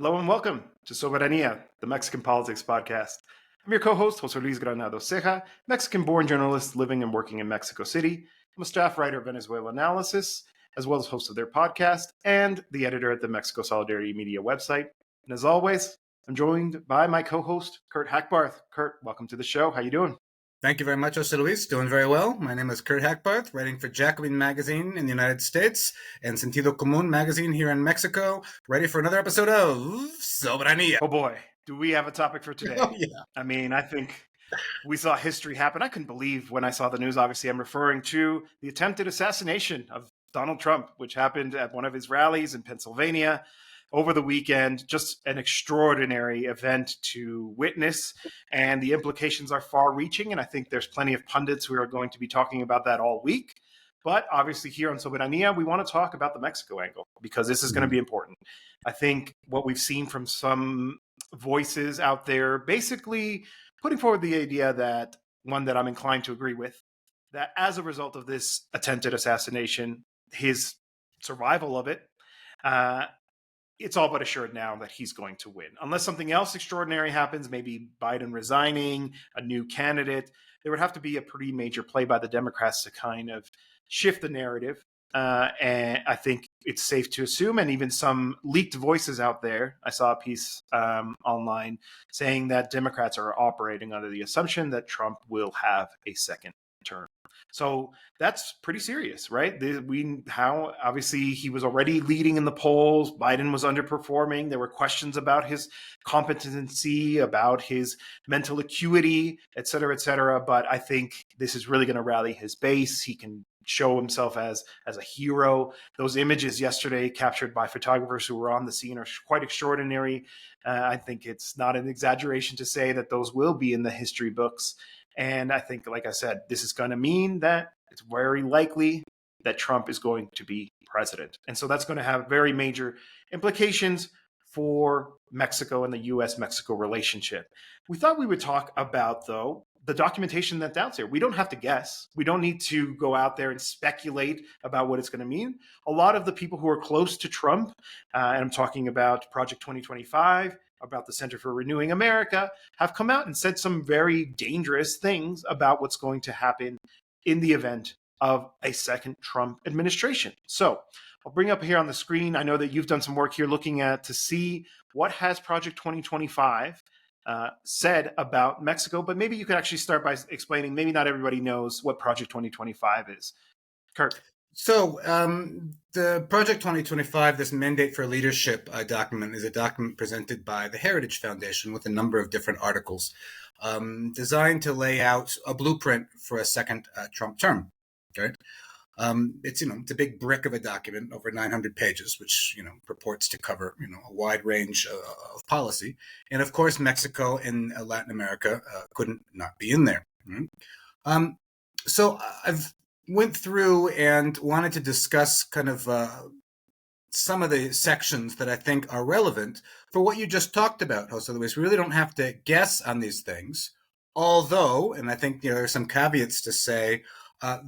Hello and welcome to Soberania, the Mexican Politics Podcast. I'm your co-host, Jose Luis Granado Ceja, Mexican-born journalist living and working in Mexico City. I'm a staff writer at Venezuela Analysis, as well as host of their podcast and the editor at the Mexico Solidarity Media website. And as always, I'm joined by my co-host, Kurt Hackbarth. Kurt, welcome to the show. How you doing? Thank you very much, Jose Luis. Doing very well. My name is Kurt Hackbarth, writing for Jacobin Magazine in the United States and Sentido Común Magazine here in Mexico. Ready for another episode of Soberania. Oh boy, do we have a topic for today? Oh, yeah. I mean, I think we saw history happen. I couldn't believe when I saw the news. Obviously, I'm referring to the attempted assassination of Donald Trump, which happened at one of his rallies in Pennsylvania over the weekend. Just an extraordinary event to witness, and the implications are far reaching. And I think there's plenty of pundits who are going to be talking about that all week. But obviously, here on Soberania, we want to talk about the Mexico angle because this is going to be important. I think what we've seen from some voices out there basically putting forward the idea that, one that I'm inclined to agree with, that as a result of this attempted assassination, his survival of it, it's all but assured now that he's going to win. Unless something else extraordinary happens, maybe Biden resigning, a new candidate, there would have to be a pretty major play by the Democrats to kind of shift the narrative. And I think it's safe to assume, and even some leaked voices out there, I saw a piece online saying that Democrats are operating under the assumption that Trump will have a second term. So that's pretty serious, right? How obviously he was already leading in the polls. Biden was underperforming. There were questions about his competency, about his mental acuity, et cetera, et cetera. But I think this is really going to rally his base. He can show himself as a hero. Those images yesterday captured by photographers who were on the scene are quite extraordinary. I think it's not an exaggeration to say that those will be in the history books. And I think, like I said, this is going to mean that it's very likely that Trump is going to be president. And so that's going to have very major implications for Mexico and the U.S.-Mexico relationship. We thought we would talk about, though, the documentation that's out there. We don't have to guess. We don't need to go out there and speculate about what it's going to mean. A lot of the people who are close to Trump, and I'm talking about Project 2025, about the Center for Renewing America, have come out and said some very dangerous things about what's going to happen in the event of a second Trump administration. So I'll bring up here on the screen. I know that you've done some work here looking at to see what has Project 2025 said about Mexico, but maybe you could actually start by explaining, maybe not everybody knows what Project 2025 is. Kurt. So the Project 2025, this Mandate for Leadership document, is a document presented by the Heritage Foundation with a number of different articles designed to lay out a blueprint for a second Trump term. Right? It's a big brick of a document over 900 pages, which purports to cover a wide range of policy, and of course Mexico and Latin America couldn't not be in there. Right? So I've went through and wanted to discuss kind of some of the sections that I think are relevant for what you just talked about, Jose Luis. We really don't have to guess on these things, although, and I think there are some caveats to say,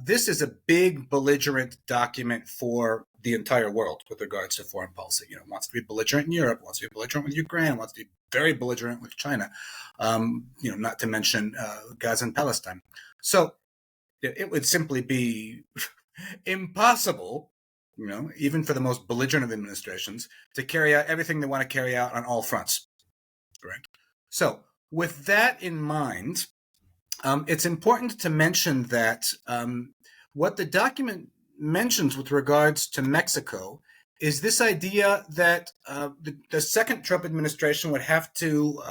this is a big belligerent document for the entire world with regards to foreign policy. It wants to be belligerent in Europe, wants to be belligerent with Ukraine, wants to be very belligerent with China, not to mention Gaza and Palestine. So it would simply be impossible, even for the most belligerent of administrations, to carry out everything they want to carry out on all fronts. Right? So with that in mind, it's important to mention that what the document mentions with regards to Mexico is this idea that the second Trump administration would have to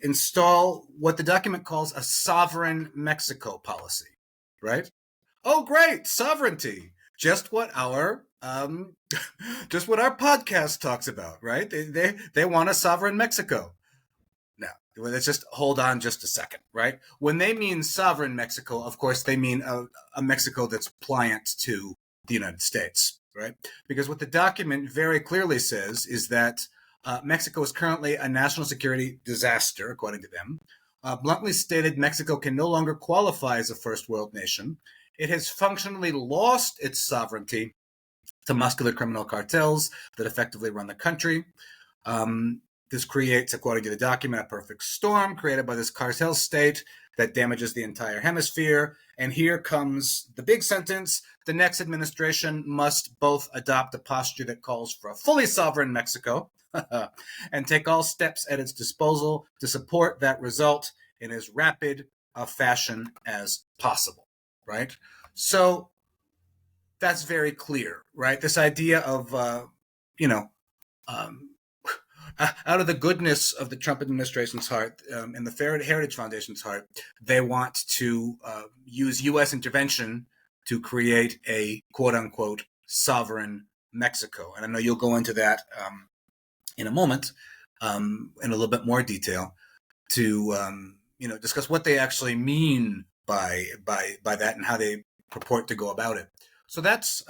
install what the document calls a sovereign Mexico policy, right? Oh, great, sovereignty! Just what our podcast talks about, right? They want a sovereign Mexico. Now, let's just hold on just a second, right? When they mean sovereign Mexico, of course, they mean a Mexico that's pliant to the United States, right? Because what the document very clearly says is that Mexico is currently a national security disaster, according to them. Bluntly stated, Mexico can no longer qualify as a first world nation. It has functionally lost its sovereignty to muscular criminal cartels that effectively run the country. This creates, according to the document, a perfect storm created by this cartel state that damages the entire hemisphere. And here comes the big sentence: the next administration must both adopt a posture that calls for a fully sovereign Mexico and take all steps at its disposal to support that result in as rapid a fashion as possible, right? So that's very clear, right? This idea of, out of the goodness of the Trump administration's heart and the Heritage Foundation's heart, they want to use U.S. intervention to create a quote-unquote sovereign Mexico. And I know you'll go into that in a moment in a little bit more detail to discuss what they actually mean by that and how they purport to go about it. So that's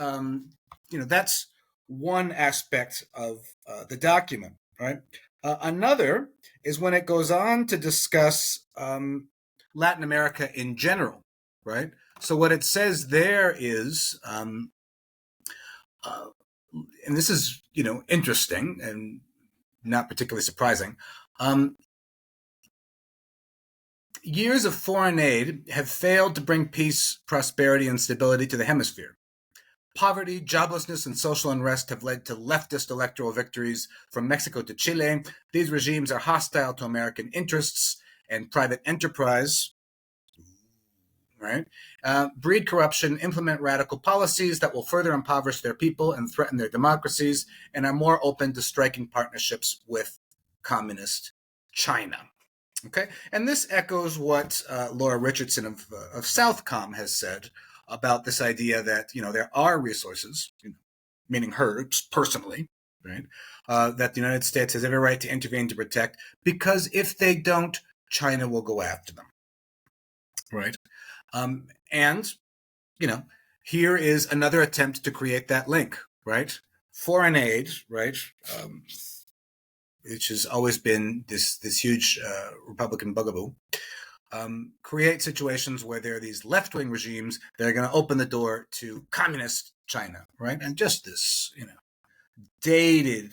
that's one aspect of the document. Right. Another is when it goes on to discuss Latin America in general. Right. So what it says there is, and this is interesting and not particularly surprising. Years of foreign aid have failed to bring peace, prosperity, and stability to the hemisphere. Poverty, joblessness, and social unrest have led to leftist electoral victories from Mexico to Chile. These regimes are hostile to American interests and private enterprise, right? Breed corruption, implement radical policies that will further impoverish their people and threaten their democracies, and are more open to striking partnerships with communist China. Okay, and this echoes what Laura Richardson of Southcom has said about this idea that there are resources, meaning her personally, right, that the United States has every right to intervene to protect, because if they don't, China will go after them, right? And here is another attempt to create that link, right? Foreign aid, right, which has always been this huge Republican bugaboo. Create situations where there are these left-wing regimes that are going to open the door to communist China, right? And just this, dated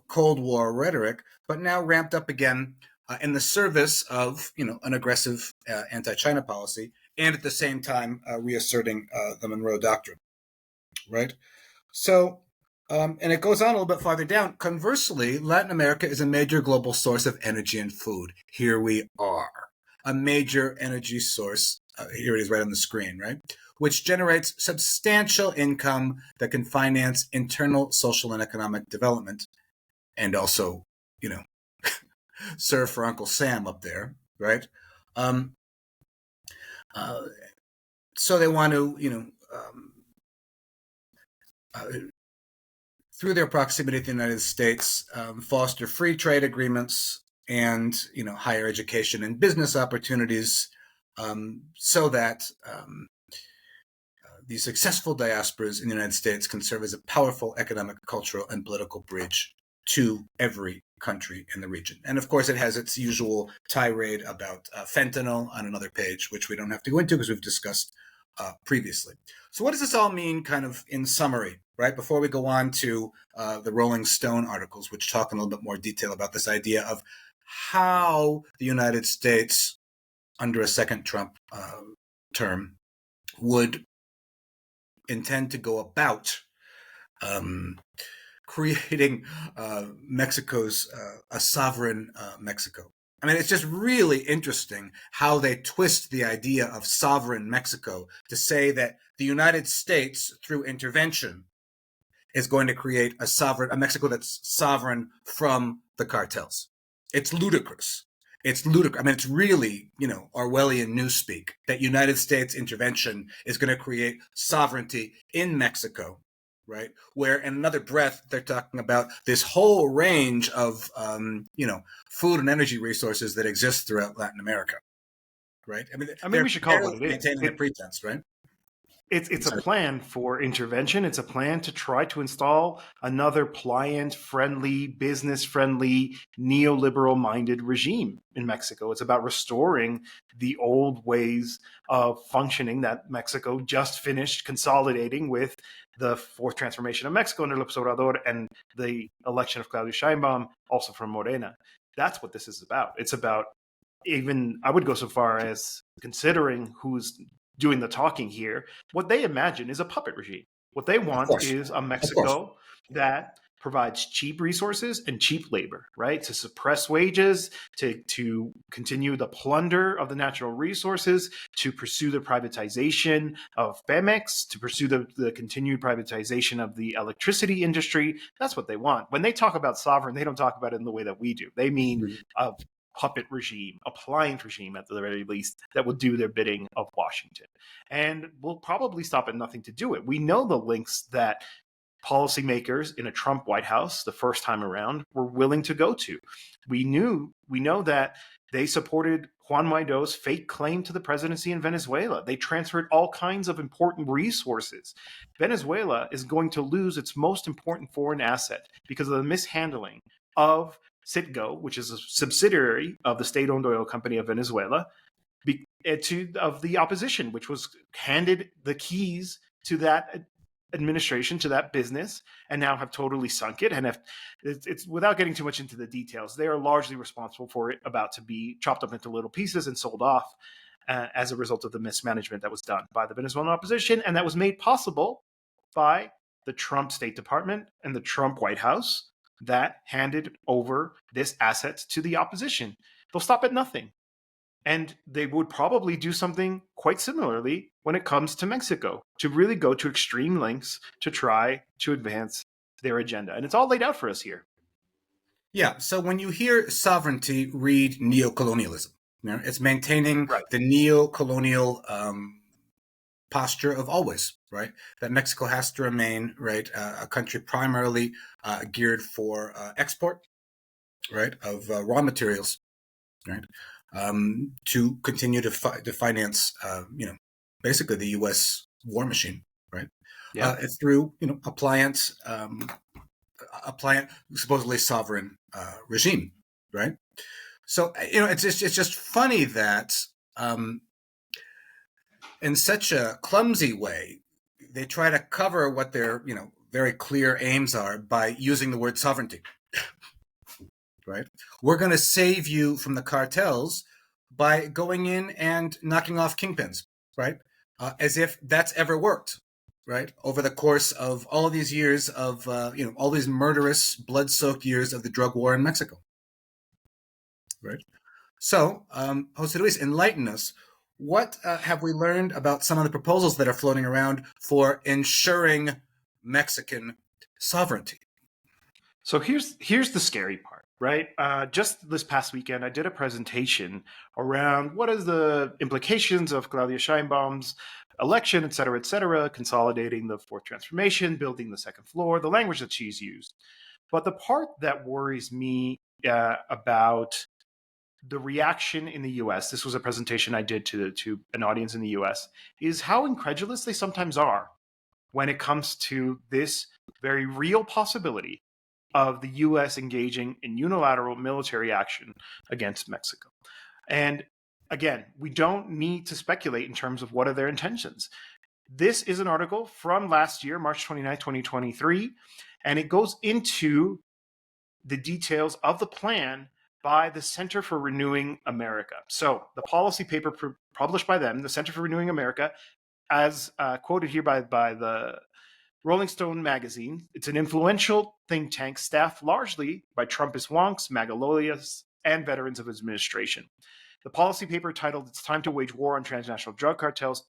Cold War rhetoric, but now ramped up again in the service of, an aggressive anti-China policy, and at the same time reasserting the Monroe Doctrine, right? So, and it goes on a little bit farther down. Conversely, Latin America is a major global source of energy and food. Here we are. A major energy source, here it is right on the screen, right? Which generates substantial income that can finance internal social and economic development and also, serve for Uncle Sam up there, right? So they want to, through their proximity to the United States, foster free trade agreements and higher education and business opportunities, so that the successful diasporas in the United States can serve as a powerful economic, cultural, and political bridge to every country in the region. And of course, it has its usual tirade about fentanyl on another page, which we don't have to go into because we've discussed previously. So what does this all mean kind of in summary, right? Before we go on to the Rolling Stone articles, which talk in a little bit more detail about this idea of how the United States, under a second Trump term, would intend to go about creating Mexico's a sovereign Mexico. I mean, it's just really interesting how they twist the idea of sovereign Mexico to say that the United States, through intervention, is going to create a Mexico that's sovereign from the cartels. It's ludicrous. It's ludicrous. I mean, it's really, Orwellian newspeak that United States intervention is going to create sovereignty in Mexico, right? Where in another breath, they're talking about this whole range of, food and energy resources that exist throughout Latin America, right? I mean, we should call it what it is. Maintaining the pretense, right? It's a plan for intervention. It's a plan to try to install another pliant-friendly, business-friendly, neoliberal-minded regime in Mexico. It's about restoring the old ways of functioning that Mexico just finished consolidating with the fourth transformation of Mexico under López Obrador and the election of Claudia Sheinbaum, also from Morena. That's what this is about. It's about, even I would go so far as considering who's doing the talking here, what they imagine is a puppet regime. What they want is a Mexico that provides cheap resources and cheap labor, right? To suppress wages, to continue the plunder of the natural resources, to pursue the privatization of Pemex, to pursue the continued privatization of the electricity industry. That's what they want. When they talk about sovereign, they don't talk about it in the way that we do. They mean a puppet regime, a pliant regime at the very least, that will do their bidding of Washington. And will probably stop at nothing to do it. We know the links that policymakers in a Trump White House the first time around were willing to go to. We know that they supported Juan Guaido's fake claim to the presidency in Venezuela. They transferred all kinds of important resources. Venezuela is going to lose its most important foreign asset because of the mishandling of Citgo, which is a subsidiary of the state-owned oil company of Venezuela, of the opposition, which was handed the keys to that administration, to that business, and now have totally sunk it. And it's without getting too much into the details, they are largely responsible for it about to be chopped up into little pieces and sold off as a result of the mismanagement that was done by the Venezuelan opposition, and that was made possible by the Trump State Department and the Trump White House that handed over this asset to the opposition. They'll stop at nothing. And they would probably do something quite similarly when it comes to Mexico, to really go to extreme lengths to try to advance their agenda. And it's all laid out for us here. Yeah, so when you hear sovereignty, read neocolonialism. You know, it's maintaining the neo-colonial posture of always, right? That Mexico has to remain, right, a country primarily geared for export, right, of raw materials, right, to continue to finance, basically the U.S. war machine, right? Yeah. Through a pliant, supposedly sovereign regime, right? So it's just funny that in such a clumsy way they try to cover what their very clear aims are by using the word sovereignty. Right? We're going to save you from the cartels by going in and knocking off kingpins, right? As if that's ever worked, right? Over the course of all of these years of, all these murderous, blood-soaked years of the drug war in Mexico, right? So, Jose Luis, enlighten us. What have we learned about some of the proposals that are floating around for ensuring Mexican sovereignty? So here's the scary part, right? Just this past weekend, I did a presentation around what is the implications of Claudia Sheinbaum's election, et cetera, consolidating the fourth transformation, building the second floor, the language that she's used. But the part that worries me about the reaction in the U.S., this was a presentation I did to an audience in the U.S., is how incredulous they sometimes are when it comes to this very real possibility of the U.S. engaging in unilateral military action against Mexico. And again, we don't need to speculate in terms of what are their intentions. This is an article from last year, March 29, 2023, and it goes into the details of the plan by the Center for Renewing America. So the policy paper published by them, the Center for Renewing America, as quoted here by the Rolling Stone magazine, it's an influential think tank staffed largely by Trumpist wonks, MAGA loyalists, and veterans of his administration. The policy paper, titled "It's Time to Wage War on Transnational Drug Cartels,"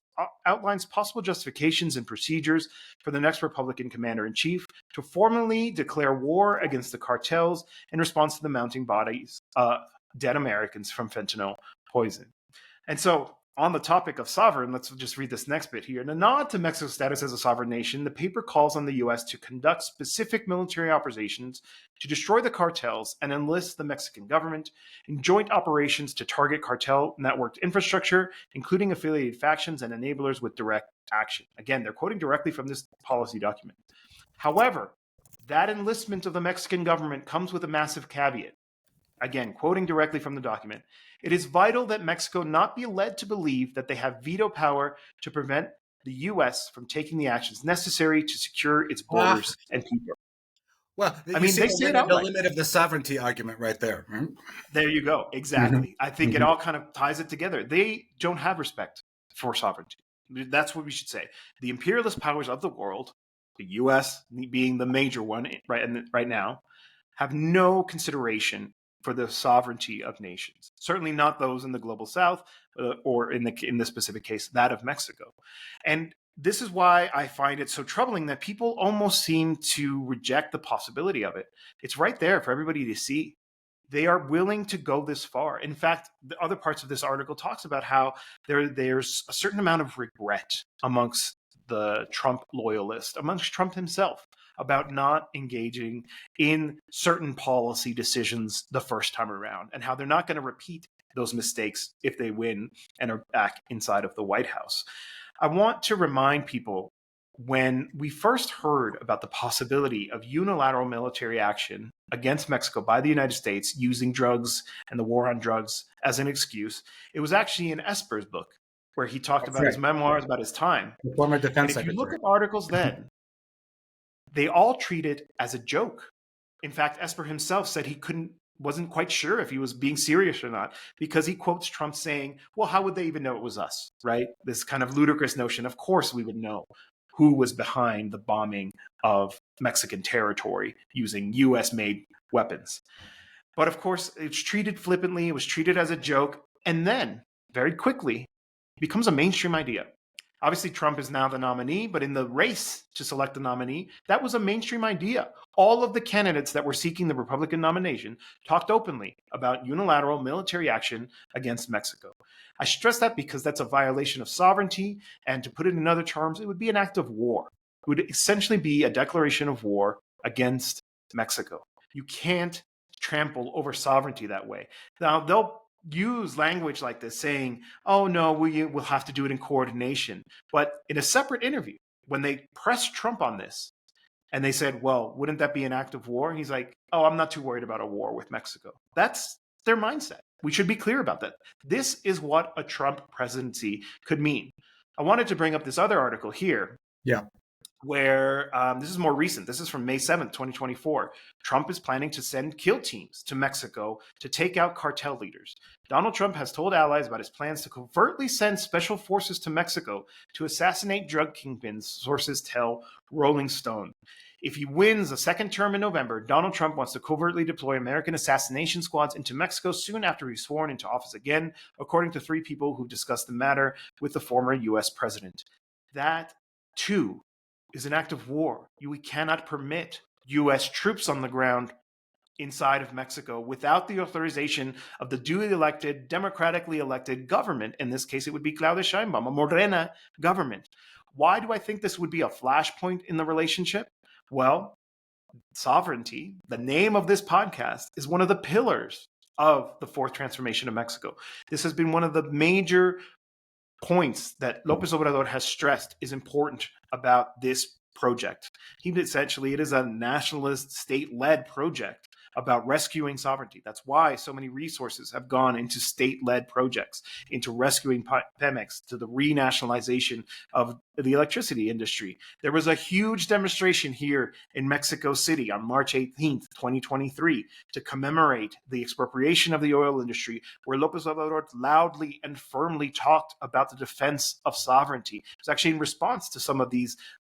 outlines possible justifications and procedures for the next Republican commander-in-chief to formally declare war against the cartels in response to the mounting bodies of dead Americans from fentanyl poison. And so, on the topic of sovereign, let's just read this next bit here. In a nod to Mexico's status as a sovereign nation, the paper calls on the U.S. to conduct specific military operations to destroy the cartels and enlist the Mexican government in joint operations to target cartel networked infrastructure, including affiliated factions and enablers with direct action. Again, they're quoting directly from this policy document. However, that enlistment of the Mexican government comes with a massive caveat. Again, quoting directly from the document, it is vital that Mexico not be led to believe that they have veto power to prevent the U.S. from taking the actions necessary to secure its borders and people. Well, I you mean, see they say it the outright. limit of the sovereignty argument right there. Right? There you go. Exactly. I think it Mhm. all kind of ties it together. They don't have respect for sovereignty. That's what we should say. The imperialist powers of the world, the U.S. being the major one right now, have no consideration for the sovereignty of nations. Certainly not those in the global South, or in the specific case, that of Mexico. And this is why I find it so troubling that people almost seem to reject the possibility of it. It's right there for everybody to see. They are willing to go this far. In fact, the other parts of this article talks about how there's a certain amount of regret amongst the Trump loyalists, amongst Trump himself, about not engaging in certain policy decisions the first time around, and how they're not going to repeat those mistakes if they win and are back inside of the White House. I want to remind people, when we first heard about the possibility of unilateral military action against Mexico by the United States using drugs and the war on drugs as an excuse, it was actually in Esper's book, where he talked That's about his right. memoirs, about his time. The former And defense if you look secretary. at articles then, they all treat it as a joke. In fact, Esper himself said he wasn't quite sure if he was being serious or not, because he quotes Trump saying, well, how would they even know it was us, right? This kind of ludicrous notion, of course we would know who was behind the bombing of Mexican territory using US-made weapons. But of course, it's treated flippantly, it was treated as a joke, and then, very quickly, it becomes a mainstream idea. Obviously, Trump is now the nominee, but in the race to select the nominee, that was a mainstream idea. All of the candidates that were seeking the Republican nomination talked openly about unilateral military action against Mexico. I stress that because that's a violation of sovereignty, and to put it in other terms, it would be an act of war. It would essentially be a declaration of war against Mexico. You can't trample over sovereignty that way. Now, they'll use language like this saying, oh no, we'll have to do it in coordination. But in a separate interview, when they pressed Trump on this, and they said, well, wouldn't that be an act of war? He's like, oh, I'm not too worried about a war with Mexico. That's their mindset. We should be clear about that. This is what a Trump presidency could mean. I wanted to bring up this other article here. Yeah. Where this is more recent. This is from May 7th, 2024. Trump is planning to send kill teams to Mexico to take out cartel leaders. Donald Trump has told allies about his plans to covertly send special forces to Mexico to assassinate drug kingpins, sources tell Rolling Stone. If he wins a second term in November, Donald Trump wants to covertly deploy American assassination squads into Mexico soon after he's sworn into office again, according to 3 people who discussed the matter with the former U.S. president. That, too, is an act of war. We cannot permit U.S. troops on the ground inside of Mexico without the authorization of the duly elected, democratically elected government. In this case, it would be Claudia Sheinbaum, a Morena government. Why do I think this would be a flashpoint in the relationship? Well, sovereignty, the name of this podcast, is one of the pillars of the fourth transformation of Mexico. This has been one of the major points that López Obrador has stressed is important about this project. It is a nationalist, state-led project about rescuing sovereignty. That's why so many resources have gone into state-led projects, into rescuing Pemex, to the renationalization of the electricity industry. There was a huge demonstration here in Mexico City on March 18th, 2023, to commemorate the expropriation of the oil industry, where López Obrador loudly and firmly talked about the defense of sovereignty. It was actually in response to some of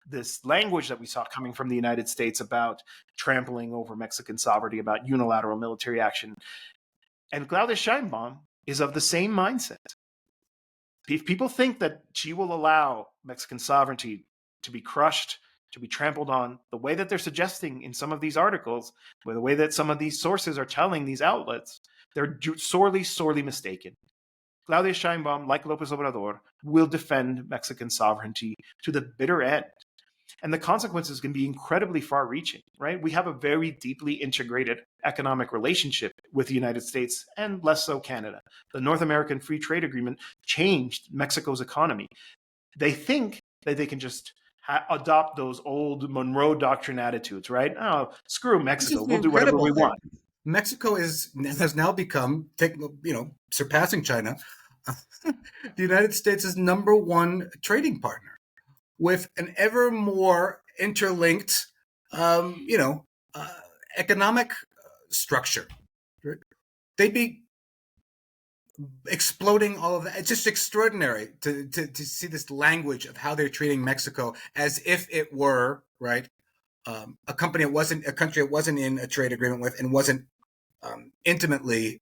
this language that we saw coming from the United States about trampling over Mexican sovereignty, about unilateral military action. And Claudia Sheinbaum is of the same mindset. If people think that she will allow Mexican sovereignty to be crushed, to be trampled on, the way that they're suggesting in some of these articles, or the way that some of these sources are telling these outlets, they're sorely, sorely mistaken. Claudia Sheinbaum, like López Obrador, will defend Mexican sovereignty to the bitter end. And the consequences can be incredibly far-reaching, right? We have a very deeply integrated economic relationship with the United States, and less so Canada. The North American Free Trade Agreement changed Mexico's economy. They think that they can just adopt those old Monroe Doctrine attitudes, right? Oh, screw Mexico, we'll do whatever we want. Mexico has now become, surpassing China, the United States' #1 trading partner. with an ever more interlinked, you know, economic structure. They'd be exploding all of that. It's just extraordinary to see this language of how they're treating Mexico as if it were, right, a country it wasn't in a trade agreement with and wasn't intimately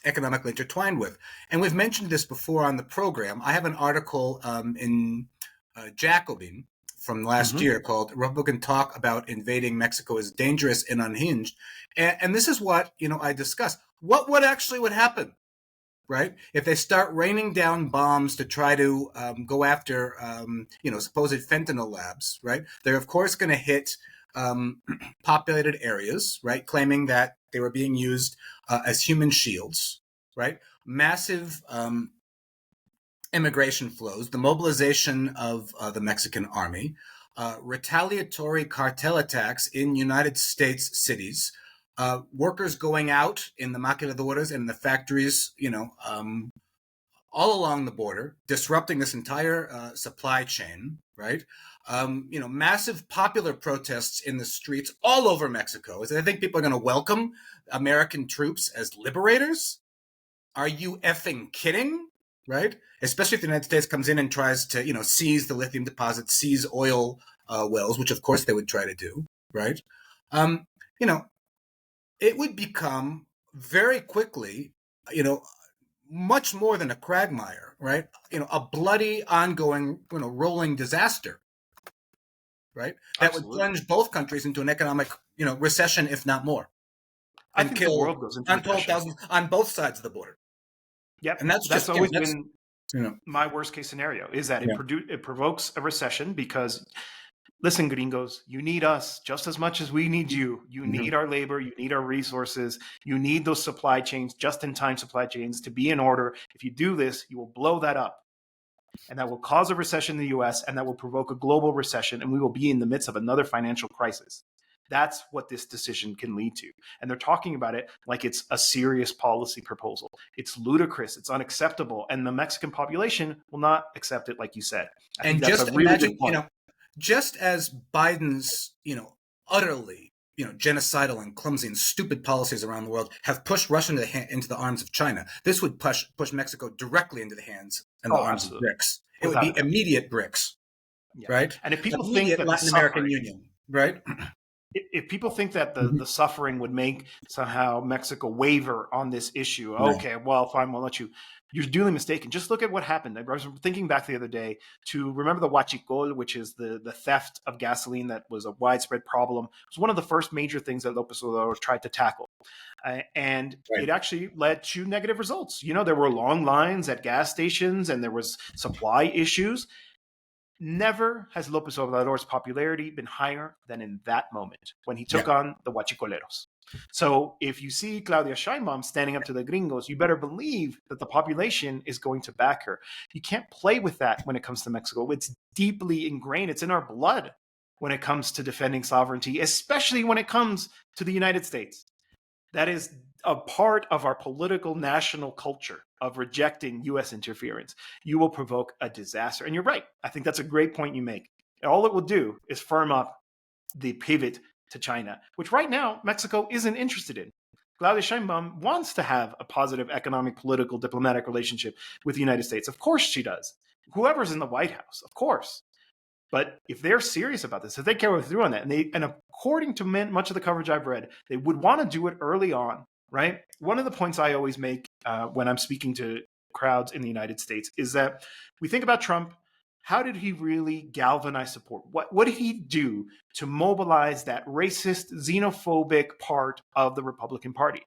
economically intertwined with. And we've mentioned this before on the program. I have an article in Jacobin from last year called "Republican Talk About Invading Mexico is Dangerous and Unhinged," and this is what I discuss. What would happen, right, if they start raining down bombs to try to go after supposed fentanyl labs? Right, they're of course going to hit populated areas, right, claiming that they were being used as human shields, right? Massive immigration flows, the mobilization of the Mexican army, retaliatory cartel attacks in United States cities, workers going out in the maquiladoras and the factories, all along the border, disrupting this entire supply chain, right? Massive popular protests in the streets all over Mexico. I think people are going to welcome American troops as liberators. Are you effing kidding? Right? Especially if the United States comes in and tries to, seize the lithium deposits, seize oil wells, which of course they would try to do, right? It would become very quickly, much more than a quagmire, right? A bloody, ongoing, rolling disaster, right? That Absolutely. would plunge both countries into an economic, recession, if not more, I and think kill the world goes into untold recession. thousands on both sides of the border. Yep, And that's always been my worst case scenario. Is that it provokes a recession because, listen, gringos, you need us just as much as we need you. You need our labor. You need our resources. You need those supply chains, just-in-time supply chains, to be in order. If you do this, you will blow that up. And that will cause a recession in the US, and that will provoke a global recession, and we will be in the midst of another financial crisis. That's what this decision can lead to. And they're talking about it like it's a serious policy proposal. It's ludicrous. It's unacceptable. And the Mexican population will not accept it, like you said. I think that's a really good point. Just as Biden's, utterly, genocidal and clumsy and stupid policies around the world have pushed Russia into the arms of China, this would push Mexico directly into the hands and the arms of BRICS. It would be immediate BRICS, right? And if people think that Latin American Union, right? If people think that the suffering would make somehow Mexico waver on this issue, okay, well, fine, we'll let you. You're duly mistaken. Just look at what happened. I was thinking back the other day to remember the huachicol, which is the theft of gasoline that was a widespread problem. It was one of the first major things that López Obrador tried to tackle. And it actually led to negative results. There were long lines at gas stations and there was supply issues. Never has López Obrador's popularity been higher than in that moment when he took on the huachicoleros. So if you see Claudia Sheinbaum standing up to the gringos, you better believe that the population is going to back her. You can't play with that when it comes to Mexico. It's deeply ingrained. It's in our blood when it comes to defending sovereignty, especially when it comes to the United States. That is a part of our political national culture of rejecting U.S. interference. You will provoke a disaster. And you're right. I think that's a great point you make. All it will do is firm up the pivot to China, which right now Mexico isn't interested in. Claudia Sheinbaum wants to have a positive economic, political, diplomatic relationship with the United States. Of course she does. Whoever's in the White House, of course. But if they're serious about this, if they carry through on that, and according to much of the coverage I've read, they would want to do it early on, right? One of the points I always make when I'm speaking to crowds in the United States is that we think about Trump. How did he really galvanize support? What did he do to mobilize that racist, xenophobic part of the Republican Party?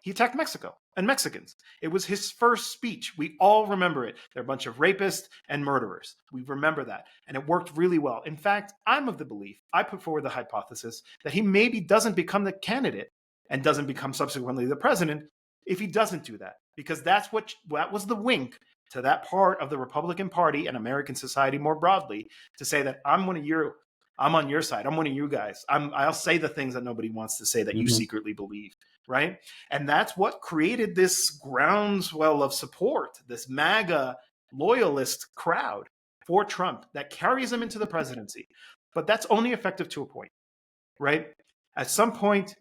He attacked Mexico and Mexicans. It was his first speech. We all remember it. They're a bunch of rapists and murderers. We remember that. And it worked really well. In fact, I'm of the belief, I put forward the hypothesis that he maybe doesn't become the candidate and doesn't become subsequently the president if he doesn't do that. Because that was the wink to that part of the Republican Party and American society more broadly to say that I'm on your side. I'm one of you guys. I'll say the things that nobody wants to say that you secretly believe. Right. And that's what created this groundswell of support, this MAGA loyalist crowd. for Trump that carries him into the presidency. But that's only effective to a point, right? At some point,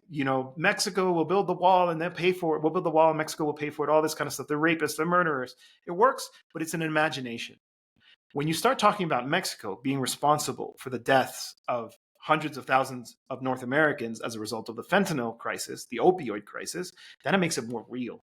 Mexico will build the wall and they'll pay for it. We'll build the wall and Mexico will pay for it, all this kind of stuff. They're rapists, they're murderers. It works, but it's an imagination. When you start talking about Mexico being responsible for the deaths of hundreds of thousands of North Americans as a result of the fentanyl crisis, the opioid crisis, then it makes it more real.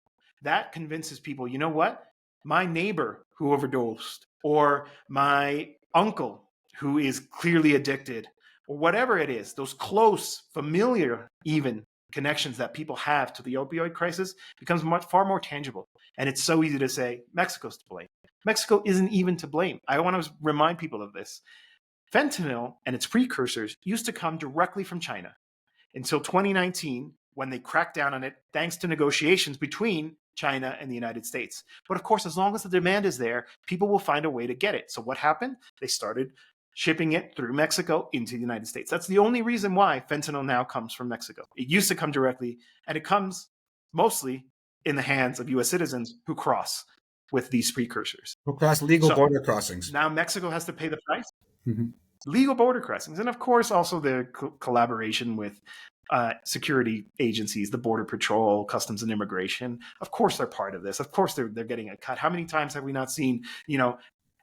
That convinces people, you know what? My neighbor who overdosed, or my uncle who is clearly addicted, or whatever it is, those close, familiar, even connections that people have to the opioid crisis becomes far more tangible. And it's so easy to say Mexico's to blame. Mexico isn't even to blame. I want to remind people of this. Fentanyl and its precursors used to come directly from China until 2019, when they cracked down on it thanks to negotiations between China and the United States. But of course, as long as the demand is there, people will find a way to get it. So what happened? They started shipping it through Mexico into the United States. That's the only reason why fentanyl now comes from Mexico. It used to come directly, and it comes mostly in the hands of U.S. citizens who cross with these precursors. Who cross legal border crossings. Now Mexico has to pay the price. Mm-hmm. Legal border crossings. And of course, also the collaboration with security agencies, the Border Patrol, Customs and Immigration. Of course, they're part of this. Of course, they're getting a cut. How many times have we not seen,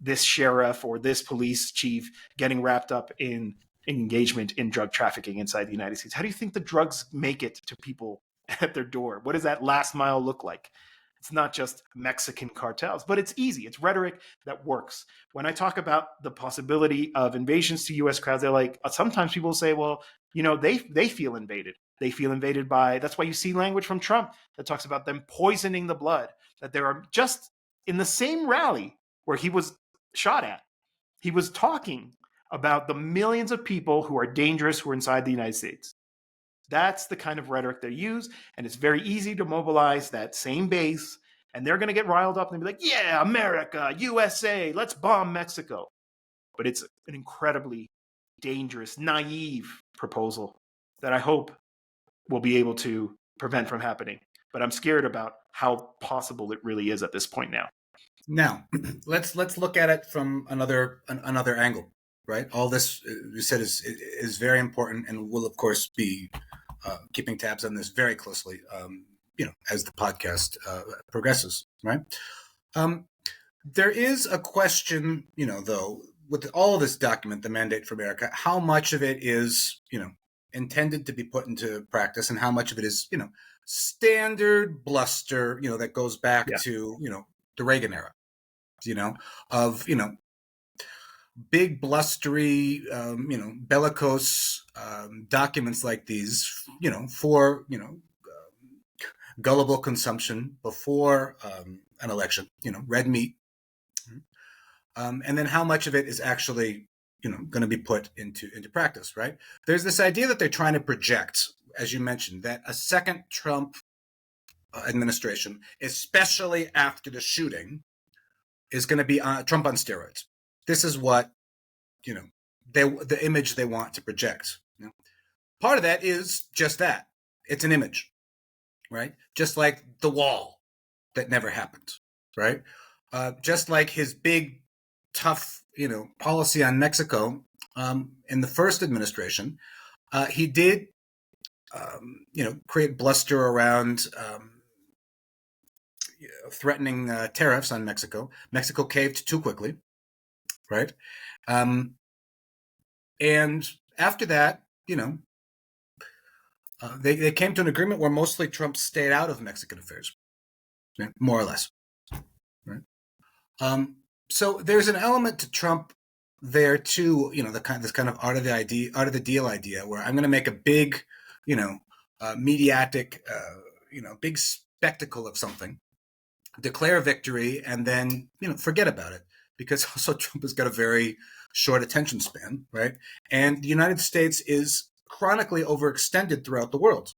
this sheriff or this police chief getting wrapped up in engagement in drug trafficking inside the United States? How do you think the drugs make it to people at their door? What does that last mile look like? It's not just Mexican cartels, but it's easy. It's rhetoric that works. When I talk about the possibility of invasions to U.S. crowds, they're like, sometimes people say, well, they feel invaded. They feel invaded by, that's why you see language from Trump that talks about them poisoning the blood, that there are just in the same rally where he was shot at, he was talking about the millions of people who are dangerous who are inside the United States. That's the kind of rhetoric they use, and it's very easy to mobilize that same base, and they're going to get riled up and be like, yeah, America, USA, let's bomb Mexico. But it's an incredibly dangerous, naive proposal that I hope we'll be able to prevent from happening. But I'm scared about how possible it really is at this point now. Now, let's look at it from another angle, right? All this you said is very important, and we'll of course be keeping tabs on this very closely, as the podcast progresses, right? There is a question, though, with all of this document, the Mandate for America, how much of it is, intended to be put into practice, and how much of it is, standard bluster, that goes back to, the Reagan era, of, big blustery, bellicose documents like these, for, gullible consumption before an election, red meat. And then how much of it is actually, going to be put into practice, right? There's this idea that they're trying to project, as you mentioned, that a second Trump administration, especially after the shooting, is going to be Trump on steroids. This is what, the image they want to project. Part of that is just that. It's an image, right? Just like the wall that never happened, right? Just like his big, tough, policy on Mexico in the first administration, he did, create bluster around threatening tariffs on Mexico. Mexico caved too quickly, right? And after that, they came to an agreement where mostly Trump stayed out of Mexican affairs, right? More or less, right? So there's an element to Trump there too, this kind of art of the deal idea, where I'm going to make a big, mediatic, big spectacle of something, declare victory, and then forget about it, because also Trump has got a very short attention span, right? And the United States is chronically overextended throughout the world,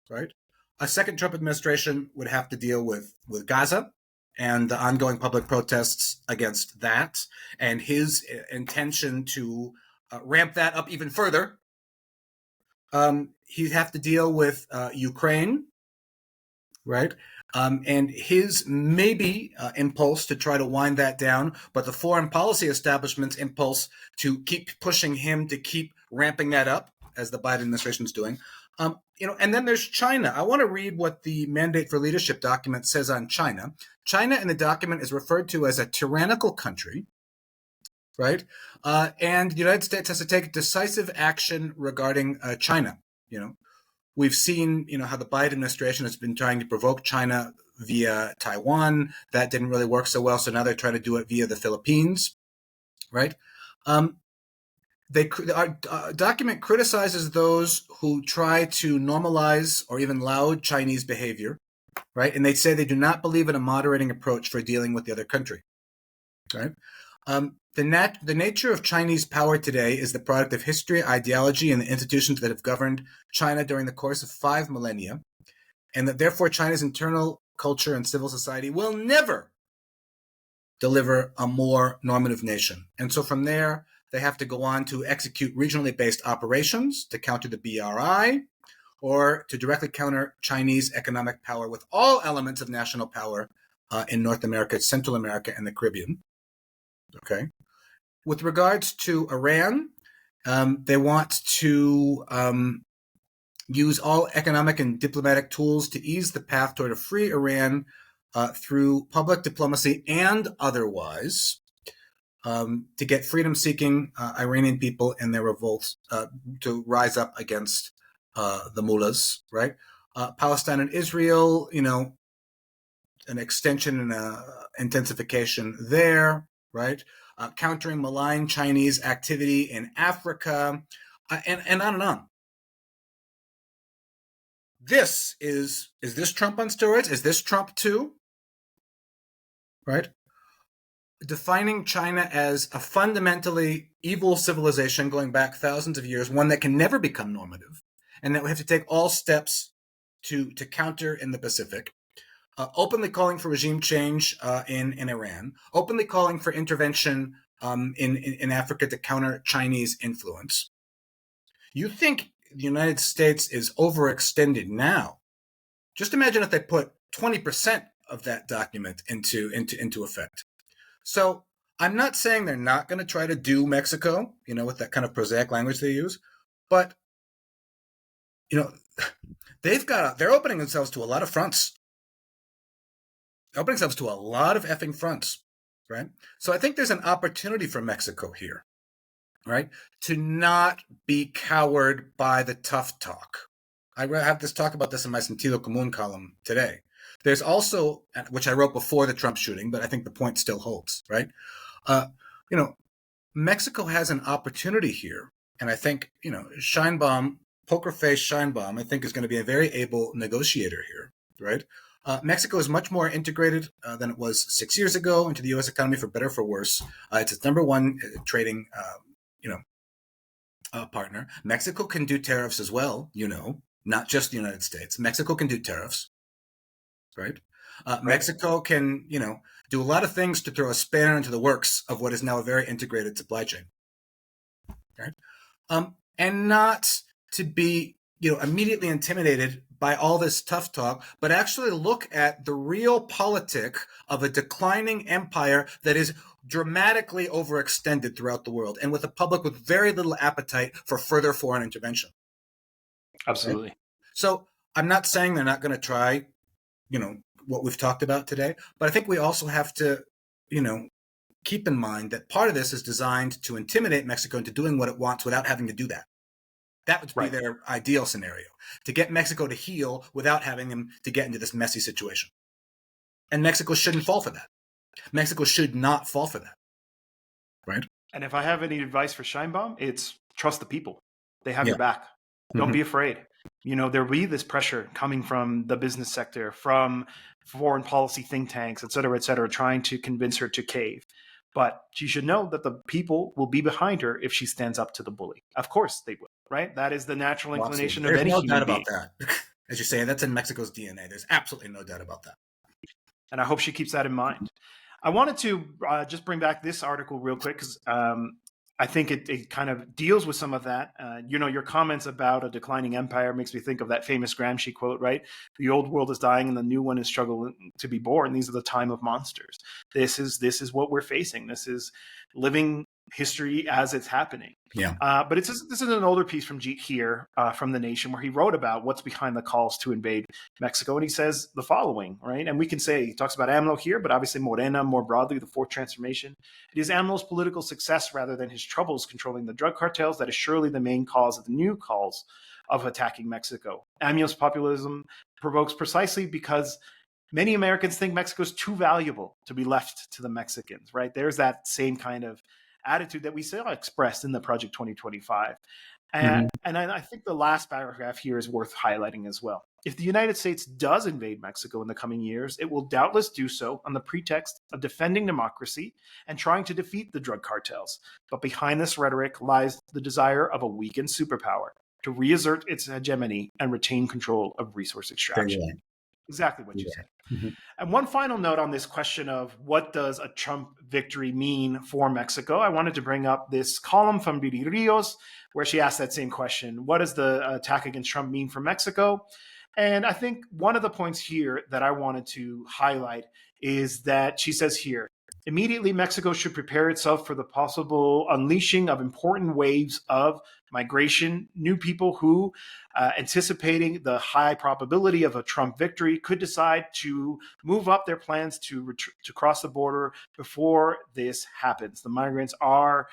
right? A second Trump administration would have to deal with Gaza and the ongoing public protests against that, and his intention to ramp that up even further. He'd have to deal with Ukraine, right? And his maybe impulse to try to wind that down, but the foreign policy establishment's impulse to keep pushing him to keep ramping that up, as the Biden administration is doing. And then there's China. I want to read what the Mandate for Leadership document says on China. China in the document is referred to as a tyrannical country, right? And the United States has to take decisive action regarding China. We've seen, how the Biden administration has been trying to provoke China via Taiwan. That didn't really work so well, so now they're trying to do it via the Philippines, right? Our document criticizes those who try to normalize or even laud Chinese behavior, right? And they say they do not believe in a moderating approach for dealing with the other country, right? The nature of Chinese power today is the product of history, ideology, and the institutions that have governed China during the course of 5 millennia, and that therefore China's internal culture and civil society will never deliver a more normative nation. And so from there, they have to go on to execute regionally based operations to counter the BRI or to directly counter Chinese economic power with all elements of national power in North America, Central America, and the Caribbean. Okay. With regards to Iran, they want to use all economic and diplomatic tools to ease the path toward a free Iran through public diplomacy and otherwise to get freedom-seeking Iranian people in their revolts to rise up against the mullahs, right? Palestine and Israel, an extension and intensification there, right? Countering malign Chinese activity in Africa, and on and on. Is this Trump on steroids? Is this Trump too? Right? Defining China as a fundamentally evil civilization going back thousands of years, one that can never become normative, and that we have to take all steps to counter in the Pacific. Openly calling for regime change in Iran, openly calling for intervention in Africa to counter Chinese influence. You think the United States is overextended now? Just imagine if they put 20% of that document into effect. So I'm not saying they're not going to try to do Mexico, with that kind of prosaic language they use, but they're opening themselves to a lot of fronts. Opening themselves to a lot of effing fronts, right? So I think there's an opportunity for Mexico here, right? To not be coward by the tough talk. I have this talk about this in my Sentido Común column today. There's also, which I wrote before the Trump shooting, but I think the point still holds, right? Mexico has an opportunity here. And I think, Sheinbaum, poker face Sheinbaum, I think is going to be a very able negotiator here, right? Mexico is much more integrated than it was 6 years ago into the U.S. economy, for better or for worse. It's its number one trading, partner. Mexico can do tariffs as well, not just the United States. Mexico can do tariffs, right? Mexico can, do a lot of things to throw a spanner into the works of what is now a very integrated supply chain, right? And not to be, immediately intimidated by all this tough talk, but actually look at the real politic of a declining empire that is dramatically overextended throughout the world and with a public with very little appetite for further foreign intervention. Absolutely. Right? So I'm not saying they're not going to try, what we've talked about today, but I think we also have to, keep in mind that part of this is designed to intimidate Mexico into doing what it wants without having to do that. That would be their ideal scenario, to get Mexico to heal without having them to get into this messy situation. And Mexico shouldn't fall for that. Mexico should not fall for that, right? And if I have any advice for Sheinbaum, it's trust the people. They have your back. Don't be afraid. There'll be this pressure coming from the business sector, from foreign policy think tanks, et cetera, trying to convince her to cave. But she should know that the people will be behind her if she stands up to the bully. Of course they will, right? That is the natural inclination of any human being. There's no doubt about that. As you say, that's in Mexico's DNA. There's absolutely no doubt about that. And I hope she keeps that in mind. I wanted to just bring back this article real quick because I think it kind of deals with some of that. Your comments about a declining empire makes me think of that famous Gramsci quote, right? The old world is dying and the new one is struggling to be born. These are the time of monsters. This is what we're facing. This is living history as it's happening. Yeah. But this is an older piece from Jeet Heer from The Nation, where he wrote about what's behind the calls to invade Mexico. And he says the following, right? And we can say, he talks about AMLO here, but obviously Morena more broadly, the fourth transformation. It is AMLO's political success rather than his troubles controlling the drug cartels that is surely the main cause of the new calls of attacking Mexico. AMLO's populism provokes precisely because many Americans think Mexico is too valuable to be left to the Mexicans, right? There's that same kind of attitude that we saw expressed in the Project 2025. And I think the last paragraph here is worth highlighting as well. If the United States does invade Mexico in the coming years, it will doubtless do so on the pretext of defending democracy and trying to defeat the drug cartels. But behind this rhetoric lies the desire of a weakened superpower to reassert its hegemony and retain control of resource extraction. Exactly what you said. And one final note on this question of what does a Trump victory mean for Mexico, I wanted to bring up this column from Viri Rios, where she asked that same question. What does the attack against Trump mean for Mexico? And I think one of the points here that I wanted to highlight is that she says here, immediately, Mexico should prepare itself for the possible unleashing of important waves of migration, new people who, anticipating the high probability of a Trump victory, could decide to move up their plans to cross the border before this happens. The migrants are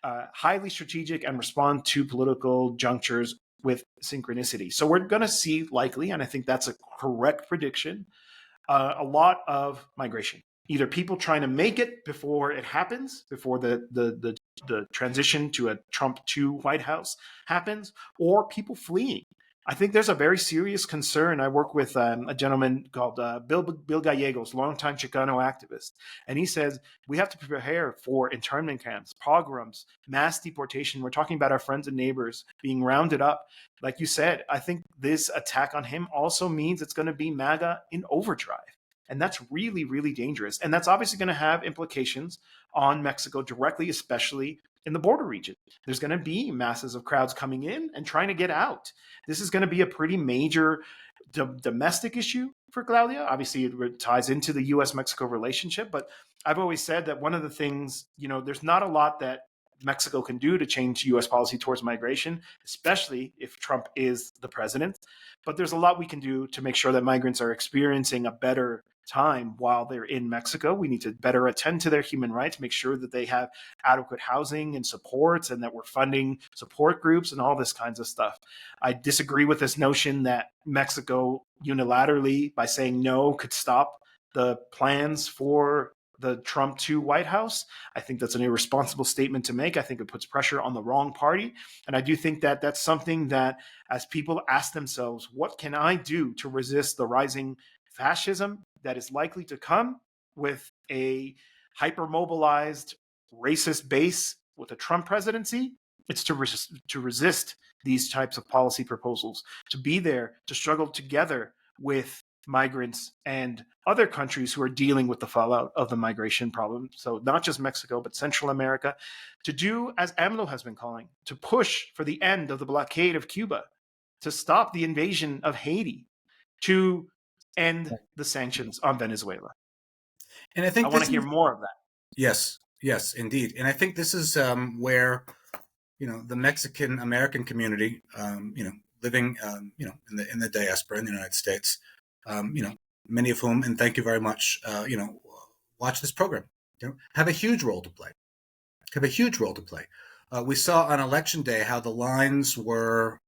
highly strategic and respond to political junctures with synchronicity. So we're going to see likely, and I think that's a correct prediction, a lot of migration. Either people trying to make it before it happens, before the transition to a Trump 2 White House happens, or people fleeing. I think there's a very serious concern. I work with a gentleman called Bill Gallegos, longtime Chicano activist, and he says we have to prepare for internment camps, pogroms, mass deportation. We're talking about our friends and neighbors being rounded up. Like you said, I think this attack on him also means it's going to be MAGA in overdrive. And that's really, really dangerous. And that's obviously going to have implications on Mexico directly, especially in the border region. There's going to be masses of crowds coming in and trying to get out. This is going to be a pretty major domestic issue for Claudia. Obviously, it ties into the U.S.-Mexico relationship. But I've always said that one of the things, there's not a lot that Mexico can do to change U.S. policy towards migration, especially if Trump is the president. But there's a lot we can do to make sure that migrants are experiencing a better time while they're in Mexico. We need to better attend to their human rights, make sure that they have adequate housing and supports, and that we're funding support groups and all this kinds of stuff. I disagree with this notion that Mexico unilaterally, by saying no, could stop the plans for the Trump 2 White House. I think that's an irresponsible statement to make. I think it puts pressure on the wrong party. And I do think that that's something that, as people ask themselves, what can I do to resist the rising fascism that is likely to come with a hyper-mobilized racist base with a Trump presidency? It's to resist these types of policy proposals, to be there, to struggle together with migrants and other countries who are dealing with the fallout of the migration problem. So not just Mexico, but Central America, to do as AMLO has been calling, to push for the end of the blockade of Cuba, to stop the invasion of Haiti, to end the sanctions on Venezuela. And I think I want to hear more of that. Yes, indeed. And I think this is where, the Mexican American community, living, in the diaspora in the United States, many of whom, and thank you very much, watch this program, have a huge role to play. We saw on election day how the lines were,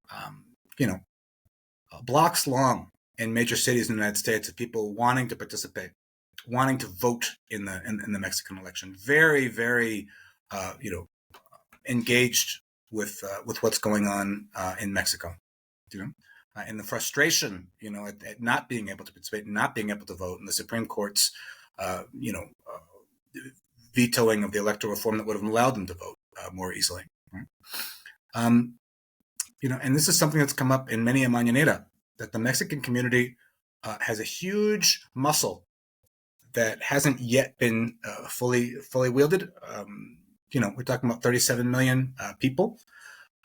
blocks long in major cities in the United States of people wanting to participate, wanting to vote in the Mexican election. Very, very, engaged with what's going on in Mexico. And the frustration, at not being able to participate, not being able to vote, and the Supreme Court's, vetoing of the electoral reform that would have allowed them to vote more easily. Right? And this is something that's come up in many a mañanera, that the Mexican community has a huge muscle that hasn't yet been fully wielded. we're talking about 37 million people,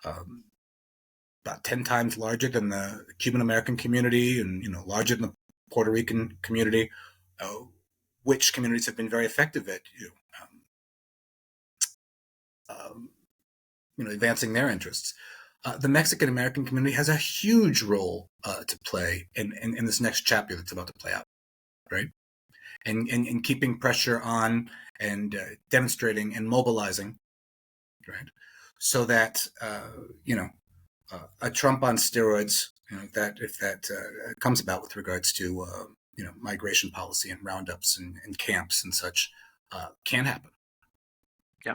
about 10 times larger than the Cuban American community, and larger than the Puerto Rican community, which communities have been very effective at advancing their interests. The Mexican American community has a huge role to play in this next chapter that's about to play out, right? And keeping pressure on and demonstrating and mobilizing, right? So that a Trump on steroids, that if that comes about with regards to migration policy and roundups and camps and such, can happen. Yeah,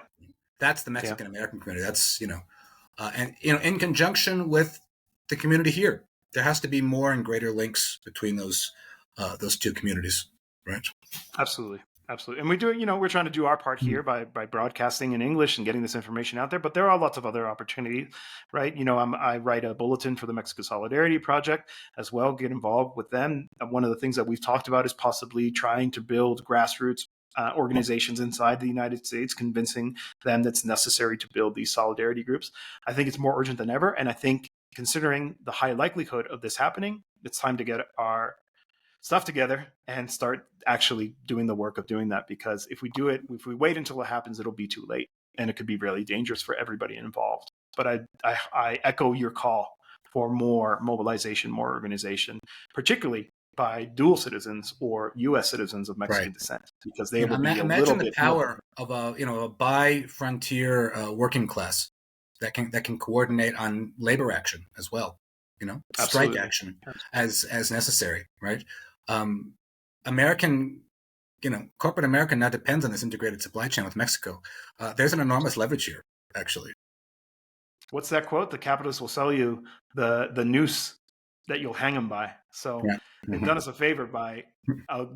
that's the Mexican American community. That's and in conjunction with the community here, there has to be more and greater links between those two communities, right? Absolutely. Absolutely. And we do, we're trying to do our part here by broadcasting in English and getting this information out there, but there are lots of other opportunities, right? I write a bulletin for the Mexico Solidarity Project as well, get involved with them. One of the things that we've talked about is possibly trying to build grassroots organizations inside the United States, convincing them that's necessary to build these solidarity groups. I think it's more urgent than ever. And I think considering the high likelihood of this happening, it's time to get our stuff together and start actually doing the work of doing that. Because if we wait until it happens, it'll be too late, and it could be really dangerous for everybody involved. But I echo your call for more mobilization, more organization, particularly by dual citizens or U.S. citizens of Mexican descent, because they will be a little bit power of a bi-frontier working class that can coordinate on labor action as well, strike action as necessary, right? American, corporate America now depends on this integrated supply chain with Mexico. There's an enormous leverage here, actually. What's that quote? The capitalists will sell you the noose that you'll hang them by. So they've done us a favor by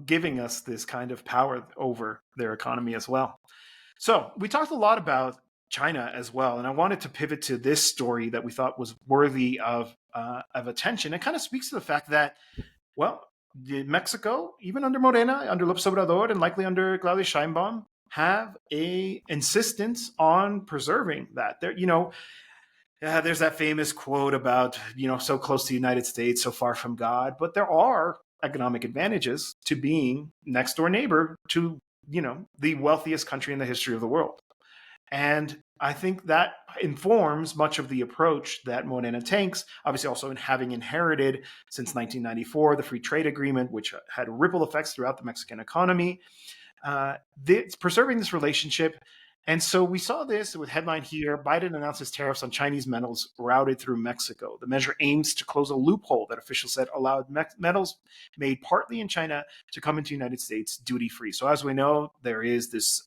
giving us this kind of power over their economy as well. So we talked a lot about China as well, and I wanted to pivot to this story that we thought was worthy of attention. It kind of speaks to the fact that, well, Mexico, even under Morena, under López Obrador, and likely under Claudia Sheinbaum, have a insistence on preserving that. There's that famous quote about, so close to the United States, so far from God. But there are economic advantages to being next door neighbor to, the wealthiest country in the history of the world. And I think that informs much of the approach that Morena takes, obviously also in having inherited since 1994 the free trade agreement, which had ripple effects throughout the Mexican economy. It's preserving this relationship. And so we saw this with headline here: Biden announces tariffs on Chinese metals routed through Mexico. The measure aims to close a loophole that officials said allowed metals made partly in China to come into the United States duty-free. So as we know, there is this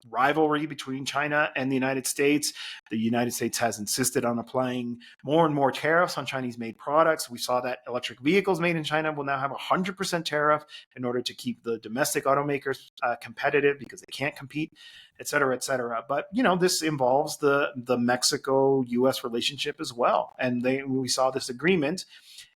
rivalry between China and the United States. The United States has insisted on applying more and more tariffs on Chinese-made products. We saw that electric vehicles made in China will now have a 100% tariff in order to keep the domestic automakers competitive, because they can't compete, et cetera, et cetera. But, this involves the Mexico-U.S. relationship as well. And we saw this agreement.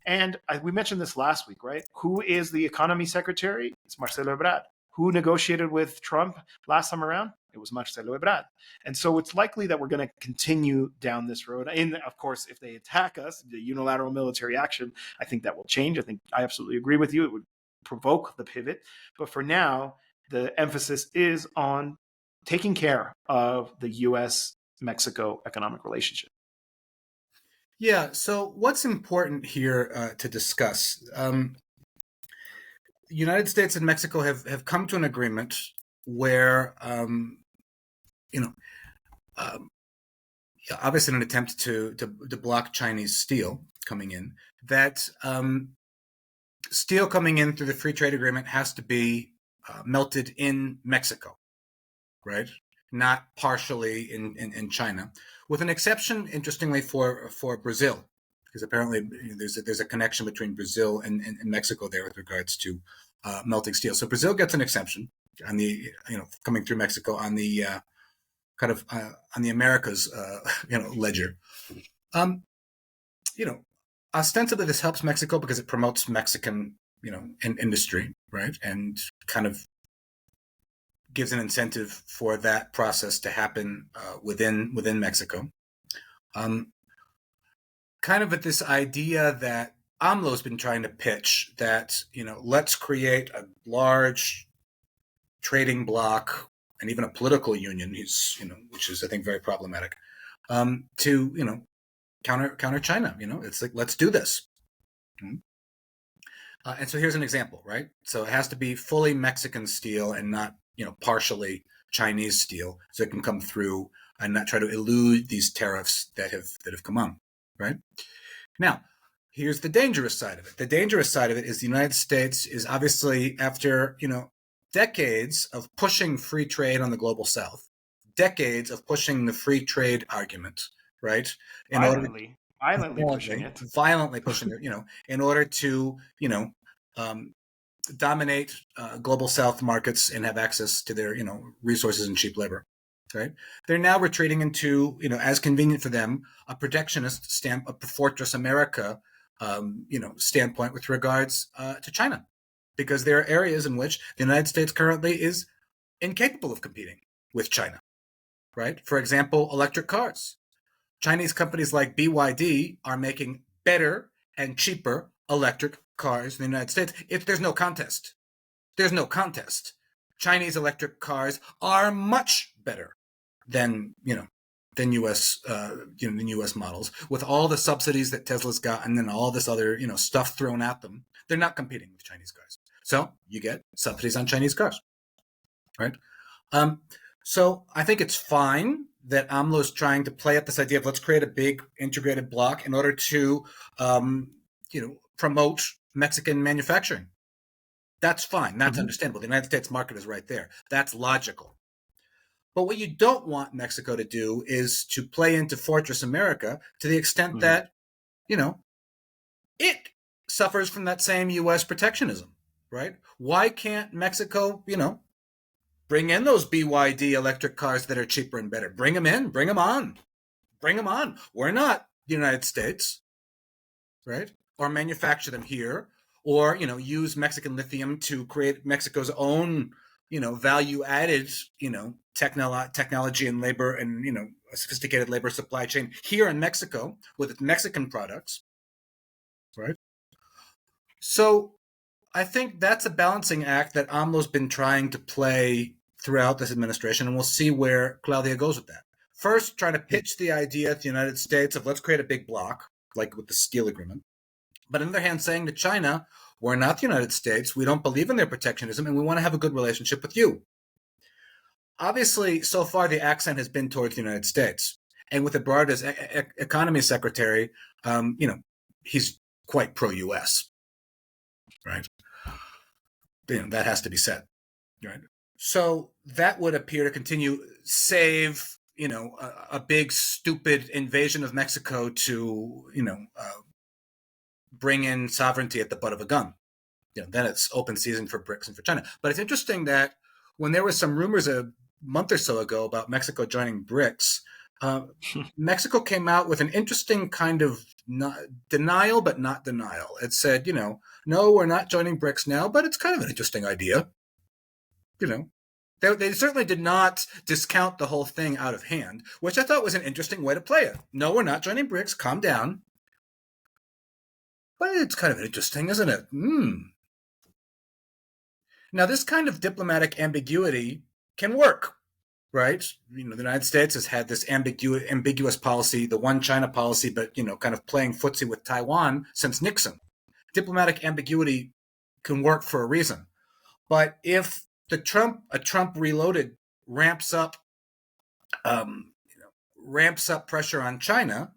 And we mentioned this last week, right? Who is the economy secretary? It's Marcelo Ebrard. Who negotiated with Trump last time around? It was Marcelo Ebrard. And so it's likely that we're going to continue down this road. And of course, if they attack us, the unilateral military action, I think that will change. I absolutely agree with you. It would provoke the pivot. But for now, the emphasis is on taking care of the U.S.-Mexico economic relationship. Yeah. So what's important here to discuss? The United States and Mexico have come to an agreement where, obviously in an attempt to block Chinese steel coming in, that steel coming in through the free trade agreement has to be melted in Mexico, right? Not partially in China, with an exception, interestingly, for Brazil, because apparently there's a connection between Brazil and Mexico there with regards to melting steel. So Brazil gets an exception on the coming through Mexico on the on the Americas ledger. Ostensibly this helps Mexico because it promotes Mexican industry, right, and kind of gives an incentive for that process to happen within Mexico. Kind of at this idea that AMLO's been trying to pitch that, let's create a large trading bloc and even a political union, which is, I think, very problematic, to, counter China. It's like, let's do this. And so here's an example, right? So it has to be fully Mexican steel and not, partially Chinese steel, so it can come through and not try to elude these tariffs that have come on, right? Now, here's the dangerous side of it. The dangerous side of it is the United States is obviously, after, decades of pushing free trade on the global South, decades of pushing the free trade argument, right? Violently pushing it. Violently pushing it, in order to, dominate global South markets and have access to their, resources and cheap labor, right? They're now retreating into, as convenient for them, a protectionist stamp, a Fortress America, standpoint with regards to China, because there are areas in which the United States currently is incapable of competing with China, right? For example, electric cars. Chinese companies like BYD are making better and cheaper electric cars in the United States. There's no contest. There's no contest. Chinese electric cars are much better than U.S. Than U.S. models, with all the subsidies that Tesla's got, and then all this other stuff thrown at them. They're not competing with Chinese cars, so you get subsidies on Chinese cars, right? So I think it's fine that AMLO's trying to play up this idea of let's create a big integrated bloc in order to promote Mexican manufacturing. That's fine. That's understandable. The United States market is right there. That's logical. But what you don't want Mexico to do is to play into Fortress America to the extent that, it suffers from that same U.S. protectionism, right? Why can't Mexico, bring in those BYD electric cars that are cheaper and better? Bring them in. Bring them on. Bring them on. We're not the United States, right? Or manufacture them here, or, use Mexican lithium to create Mexico's own, value-added, technology and labor and, a sophisticated labor supply chain here in Mexico with its Mexican products, right? So I think that's a balancing act that AMLO's been trying to play throughout this administration, and we'll see where Claudia goes with that. First, trying to pitch the idea to the United States of let's create a big bloc, like with the steel agreement. But on the other hand, saying to China, we're not the United States, we don't believe in their protectionism, and we want to have a good relationship with you. Obviously, so far the accent has been towards the United States. And with Ebrard as economy secretary, he's quite pro-U.S., right? That has to be said, right? So that would appear to continue, save, a big, stupid invasion of Mexico to, bring in sovereignty at the butt of a gun. Then it's open season for BRICS and for China. But it's interesting that when there were some rumors a month or so ago about Mexico joining BRICS, Mexico came out with an interesting kind of denial, but not denial. It said, no, we're not joining BRICS now, but it's kind of an interesting idea. They certainly did not discount the whole thing out of hand, which I thought was an interesting way to play it. No, we're not joining BRICS. Calm down. But it's kind of interesting, isn't it? Now, this kind of diplomatic ambiguity can work, right? The United States has had this ambiguous policy, the one China policy, but, kind of playing footsie with Taiwan since Nixon. Diplomatic ambiguity can work for a reason. But if a Trump reloaded ramps up pressure on China,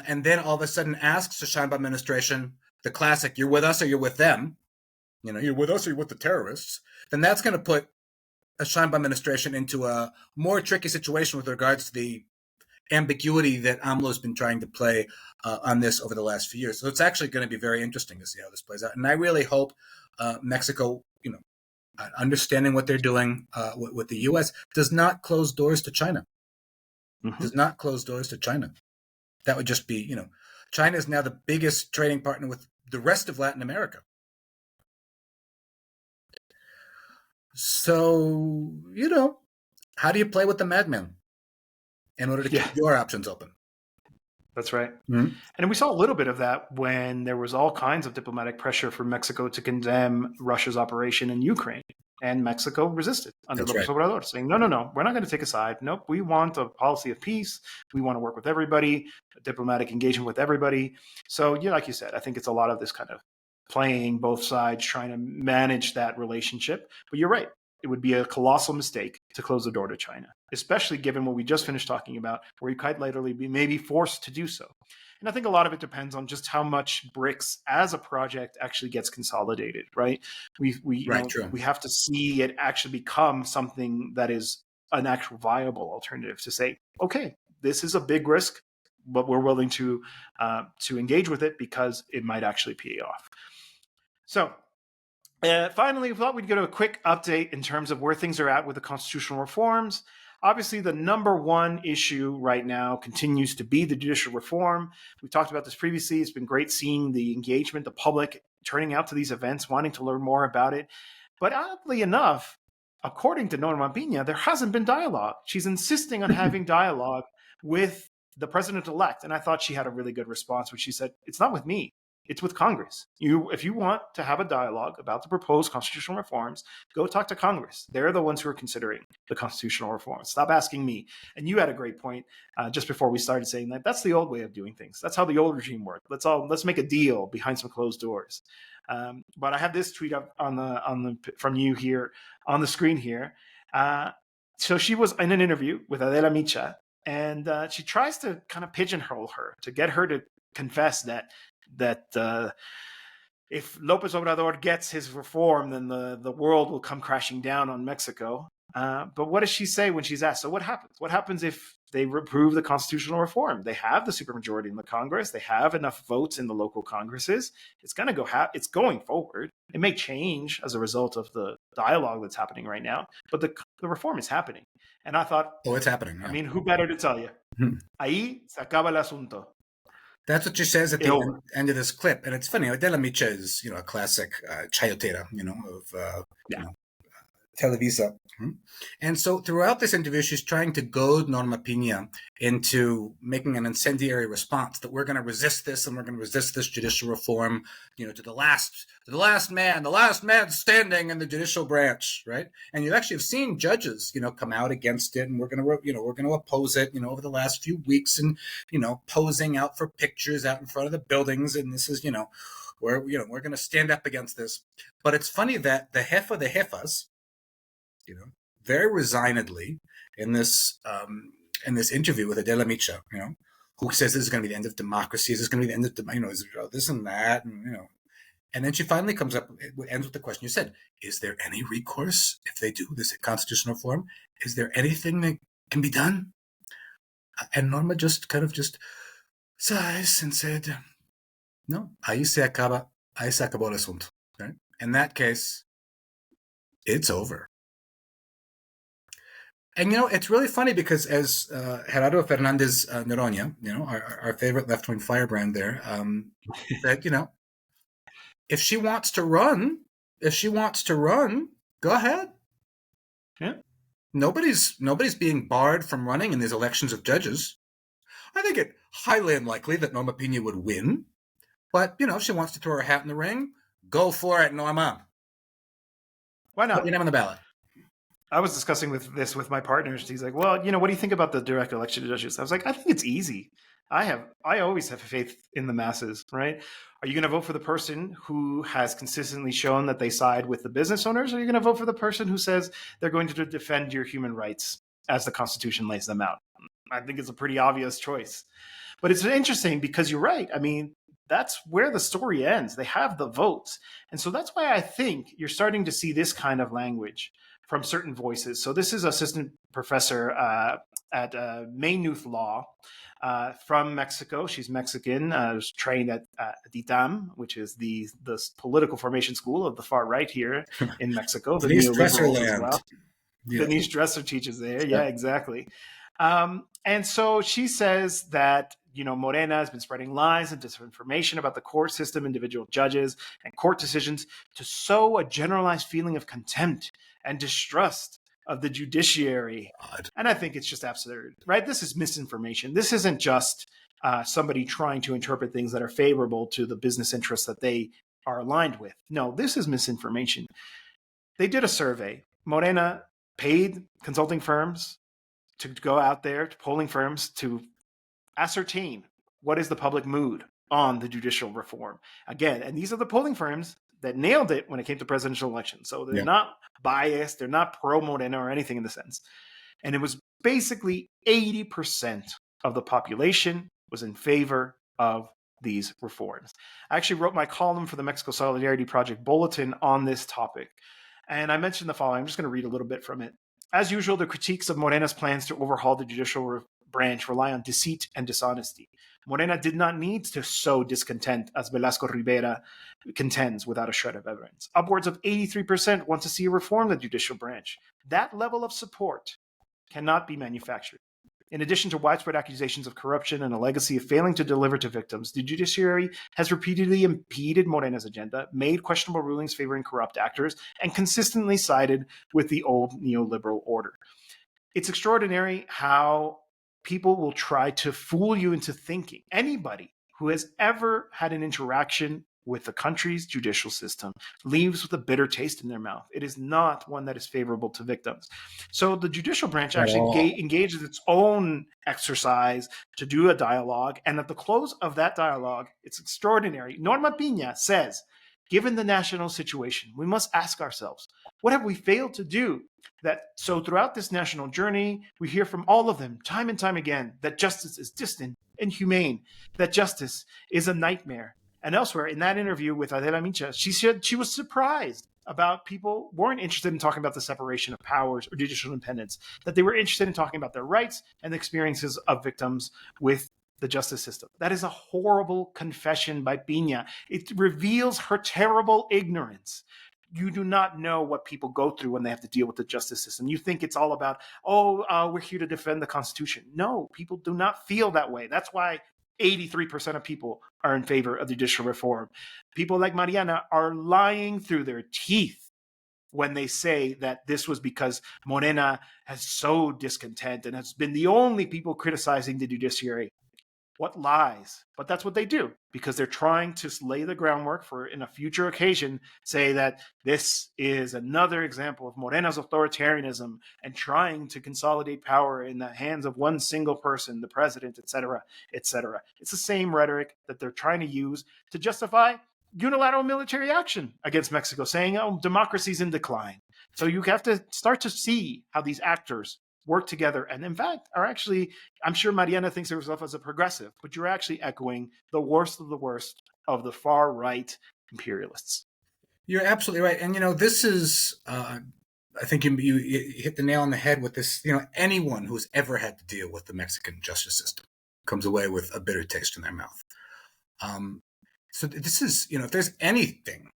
and then all of a sudden asks the Sheinbaum administration, the classic, you're with us or you're with them, you're with us or you're with the terrorists, then that's going to put a Sheinbaum administration into a more tricky situation with regards to the ambiguity that AMLO's been trying to play on this over the last few years. So it's actually going to be very interesting to see how this plays out. And I really hope Mexico, understanding what they're doing with the U.S., does not close doors to China. Does not close doors to China. That would just be, China is now the biggest trading partner with the rest of Latin America. So, how do you play with the madman in order to Yeah, keep your options open? that's right. Mhm. And we saw a little bit of that when there was all kinds of diplomatic pressure from Mexico to condemn Russia's operation in Ukraine. And Mexico resisted under That's Lopez right. Obrador, saying, no, no, no, we're not going to take a side. Nope, we want a policy of peace. We want to work with everybody, diplomatic engagement with everybody. So, yeah, like you said, I think it's a lot of this kind of playing both sides, trying to manage that relationship. But you're right. It would be a colossal mistake to close the door to China, especially given what we just finished talking about, where you quite literally may be forced to do so. And I think a lot of it depends on just how much BRICS as a project actually gets consolidated, right? Right, true. We have to see it actually become something that is an actual viable alternative to say, okay, this is a big risk, but we're willing to engage with it because it might actually pay off. So finally, we thought we'd go to a quick update in terms of where things are at with the constitutional reforms. Obviously, the number one issue right now continues to be the judicial reform. We talked about this previously. It's been great seeing the engagement, the public turning out to these events, wanting to learn more about it. But oddly enough, according to Norma Pina, there hasn't been dialogue. She's insisting on having dialogue with the president-elect. And I thought she had a really good response, which she said, it's not with me. It's with Congress. If you want to have a dialogue about the proposed constitutional reforms, go talk to Congress. They're the ones who are considering the constitutional reforms. Stop asking me. And you had a great point just before we started saying that that's the old way of doing things. That's how the old regime worked. Let's make a deal behind some closed doors. But I have this tweet up from you here on the screen here. So she was in an interview with Adela Micha, and she tries to kind of pigeonhole her to get her to confess that if Lopez Obrador gets his reform, then the world will come crashing down on Mexico. But what does she say when she's asked? So what happens? What happens if they approve the constitutional reform? They have the supermajority in the Congress. They have enough votes in the local Congresses. It's going to go. It's going forward. It may change as a result of the dialogue that's happening right now, but the reform is happening. And I thought, oh, it's happening. Yeah. I mean, who better to tell you? Ahí se acaba el asunto. That's what she says at the end of this clip. And it's funny, Adela Micha is, a classic chayotera, of Televisa. And so throughout this interview, she's trying to goad Norma Pina into making an incendiary response that we're going to resist this and we're going to resist this judicial reform, to the last man standing in the judicial branch, right? And you actually have seen judges, come out against it, and we're going to oppose it, over the last few weeks, and posing out for pictures out in front of the buildings, and this is, we're going to stand up against this. But it's funny that the jefa de jefas, very resignedly in this interview with Adela Micha, who says this is going to be the end of democracy, this is going to be the end of this and that, and then she finally comes up, it ends with the question you said: is there any recourse if they do this constitutional reform? Is there anything that can be done? And Norma just sighs and said, no, ahí se acabó el asunto. Right? In that case, it's over. And, it's really funny because as Gerardo Fernandez Noroña, our favorite left-wing firebrand there, that, if she wants to run, go ahead. Yeah. Nobody's being barred from running in these elections of judges. I think it highly unlikely that Norma Pina would win. But, if she wants to throw her hat in the ring, go for it, Norma. Why not? Put your name on the ballot. I was discussing this with my partners. He's like, well, what do you think about the direct election of judges? I was like, I think it's easy. I always have faith in the masses, right? Are you going to vote for the person who has consistently shown that they side with the business owners? Or are you going to vote for the person who says they're going to defend your human rights as the Constitution lays them out? I think it's a pretty obvious choice. But it's interesting because you're right. I mean, that's where the story ends. They have the votes. And so that's why I think you're starting to see this kind of language from certain voices. So this is assistant professor at Maynooth Law from Mexico. She's Mexican, was trained at DITAM, which is the political formation school of the far right here in Mexico. Denise Dresser land. Well. Yeah. Denise Dresser teaches there. Yeah, exactly. And so she says that, Morena has been spreading lies and disinformation about the court system, individual judges, and court decisions to sow a generalized feeling of contempt and distrust of the judiciary. And I think it's just absurd, right? This is misinformation. This isn't just somebody trying to interpret things that are favorable to the business interests that they are aligned with. No, this is misinformation. They did a survey. Morena paid consulting firms to go out there, to polling firms, to ascertain what is the public mood on the judicial reform. Again, and these are the polling firms that nailed it when it came to presidential elections. So they're not biased, they're not pro-Morena or anything in the sense. And it was basically 80% of the population was in favor of these reforms. I actually wrote my column for the Mexico Solidarity Project Bulletin on this topic. And I mentioned the following. I'm just going to read a little bit from it. As usual, the critiques of Morena's plans to overhaul the judicial branch rely on deceit and dishonesty. Morena did not need to sow discontent, as Velasco Rivera contends, without a shred of evidence. Upwards of 83% want to see a reform of the judicial branch. That level of support cannot be manufactured. In addition to widespread accusations of corruption and a legacy of failing to deliver to victims, the judiciary has repeatedly impeded Morena's agenda, made questionable rulings favoring corrupt actors, and consistently sided with the old neoliberal order. It's extraordinary how people will try to fool you into thinking. Anybody who has ever had an interaction with the country's judicial system leaves with a bitter taste in their mouth. It is not one that is favorable to victims. So the judicial branch actually engages its own exercise to do a dialogue. And at the close of that dialogue, it's extraordinary. Norma Piña says, given the national situation, we must ask ourselves, what have we failed to do? So throughout this national journey, we hear from all of them time and time again that justice is distant and inhumane, that justice is a nightmare. And elsewhere, in that interview with Adela Micha, she said she was surprised about people weren't interested in talking about the separation of powers or judicial independence, that they were interested in talking about their rights and the experiences of victims with the justice system. That is a horrible confession by Piña. It reveals her terrible ignorance. You do not know what people go through when they have to deal with the justice system. You think it's all about, we're here to defend the Constitution. No, people do not feel that way. That's why 83% of people are in favor of judicial reform. People like Mariana are lying through their teeth when they say that this was because Morena has sowed discontent and has been the only people criticizing the judiciary. What lies? But that's what they do, because they're trying to lay the groundwork for, in a future occasion, say that this is another example of Morena's authoritarianism and trying to consolidate power in the hands of one single person, the president, etc., etc. It's the same rhetoric that they're trying to use to justify unilateral military action against Mexico, saying, democracy's in decline. So you have to start to see how these actors work together, and in fact are actually, I'm sure Mariana thinks of herself as a progressive, but you're actually echoing the worst of the far right imperialists. You're absolutely right. And this is I think you hit the nail on the head with this. Anyone who's ever had to deal with the Mexican justice system comes away with a bitter taste in their mouth. So this is, if there's anything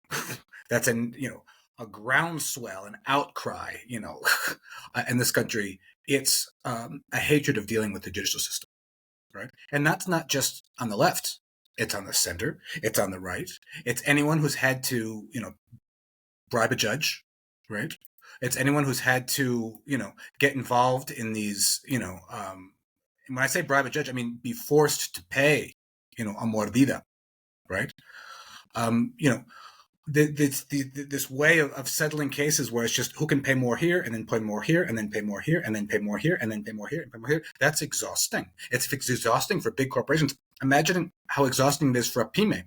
that's a groundswell, an outcry, in this country, it's a hatred of dealing with the judicial system, right? And that's not just on the left. It's on the center. It's on the right. It's anyone who's had to, bribe a judge, right? It's anyone who's had to, get involved in these, when I say bribe a judge, I mean be forced to pay, a mordida, right? This way of settling cases where it's just who can pay more here and then pay more here and then pay more here and then pay more here and then pay more here and pay more here. That's exhausting. It's exhausting for big corporations. Imagine how exhausting it is for a pyme,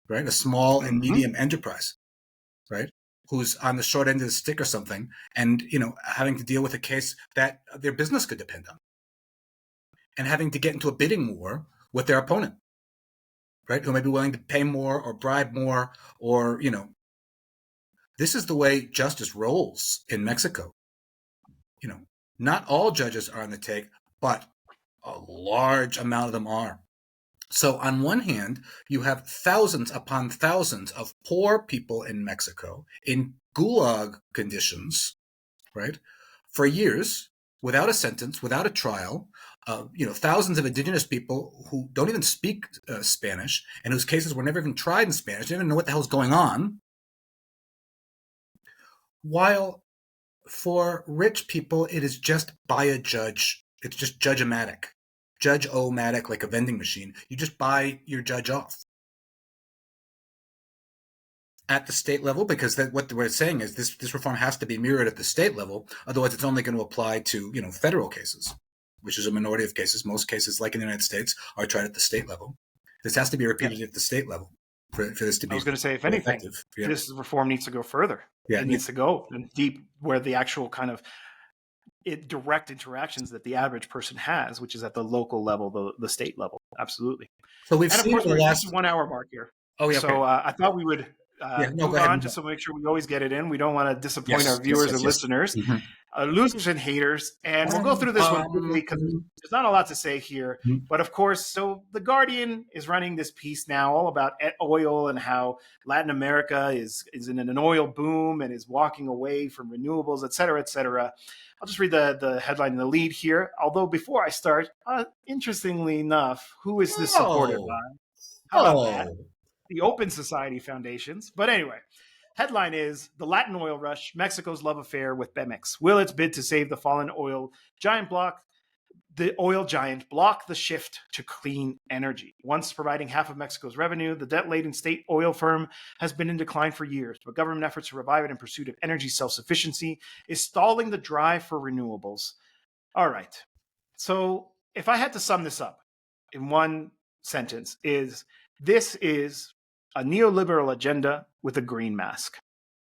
right? A small and medium enterprise, right? Who's on the short end of the stick or something and, having to deal with a case that their business could depend on and having to get into a bidding war with their opponent. Right, who may be willing to pay more or bribe more, or this is the way justice rolls in Mexico. Not all judges are on the take, but a large amount of them are. So on one hand, you have thousands upon thousands of poor people in Mexico in gulag conditions, right, for years, without a sentence, without a trial. Thousands of indigenous people who don't even speak Spanish and whose cases were never even tried in Spanish, they don't even know what the hell is going on. While For rich people, it is just buy a judge. It's just judge-o-matic. Judge-o-matic, like a vending machine. You just buy your judge off. At the state level, because what we're saying is this reform has to be mirrored at the state level. Otherwise, it's only going to apply to federal cases, which is a minority of cases. Most cases, like in the United States, are tried at the state level. This has to be repeated at the state level for this to be. I was going to say, if anything, this reform needs to go further. It needs to go deep where the actual kind of direct interactions that the average person has, which is at the local level, the state level. Absolutely. So we've seen of course, we're at the 1 hour mark here. Oh yeah. So I thought we would move on just to make sure we always get it in. We don't want to disappoint our viewers and listeners, losers and haters. And we'll go through this one quickly because there's not a lot to say here. But of course, so The Guardian is running this piece now all about oil and how Latin America is in an oil boom and is walking away from renewables, et cetera, et cetera. I'll just read the headline in the lead here. Although before I start, interestingly enough, who is this supported by? How about that? The Open Society Foundations. But anyway, headline is The Latin Oil Rush, Mexico's Love Affair with Pemex. Will its bid to save the fallen oil giant block the shift to clean energy? Once providing half of Mexico's revenue, the debt-laden state oil firm has been in decline for years, but government efforts to revive it in pursuit of energy self-sufficiency is stalling the drive for renewables. All right. So if I had to sum this up in one sentence, this is a neoliberal agenda with a green mask.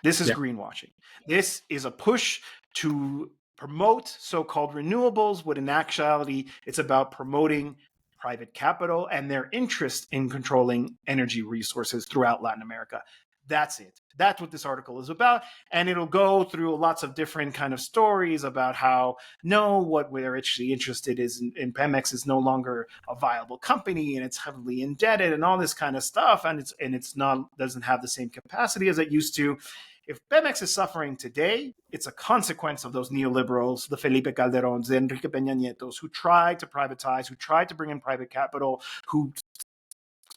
This is greenwashing. This is a push to promote so-called renewables, when in actuality, it's about promoting private capital and their interest in controlling energy resources throughout Latin America. That's it. That's what this article is about. And it'll go through lots of different kind of stories about how, what we're actually interested in Pemex is no longer a viable company and it's heavily indebted and all this kind of stuff. And it's not, doesn't have the same capacity as it used to. If Pemex is suffering today, it's a consequence of those neoliberals, the Felipe Calderons, the Enrique Peña Nietos, who tried to privatize, who tried to bring in private capital, who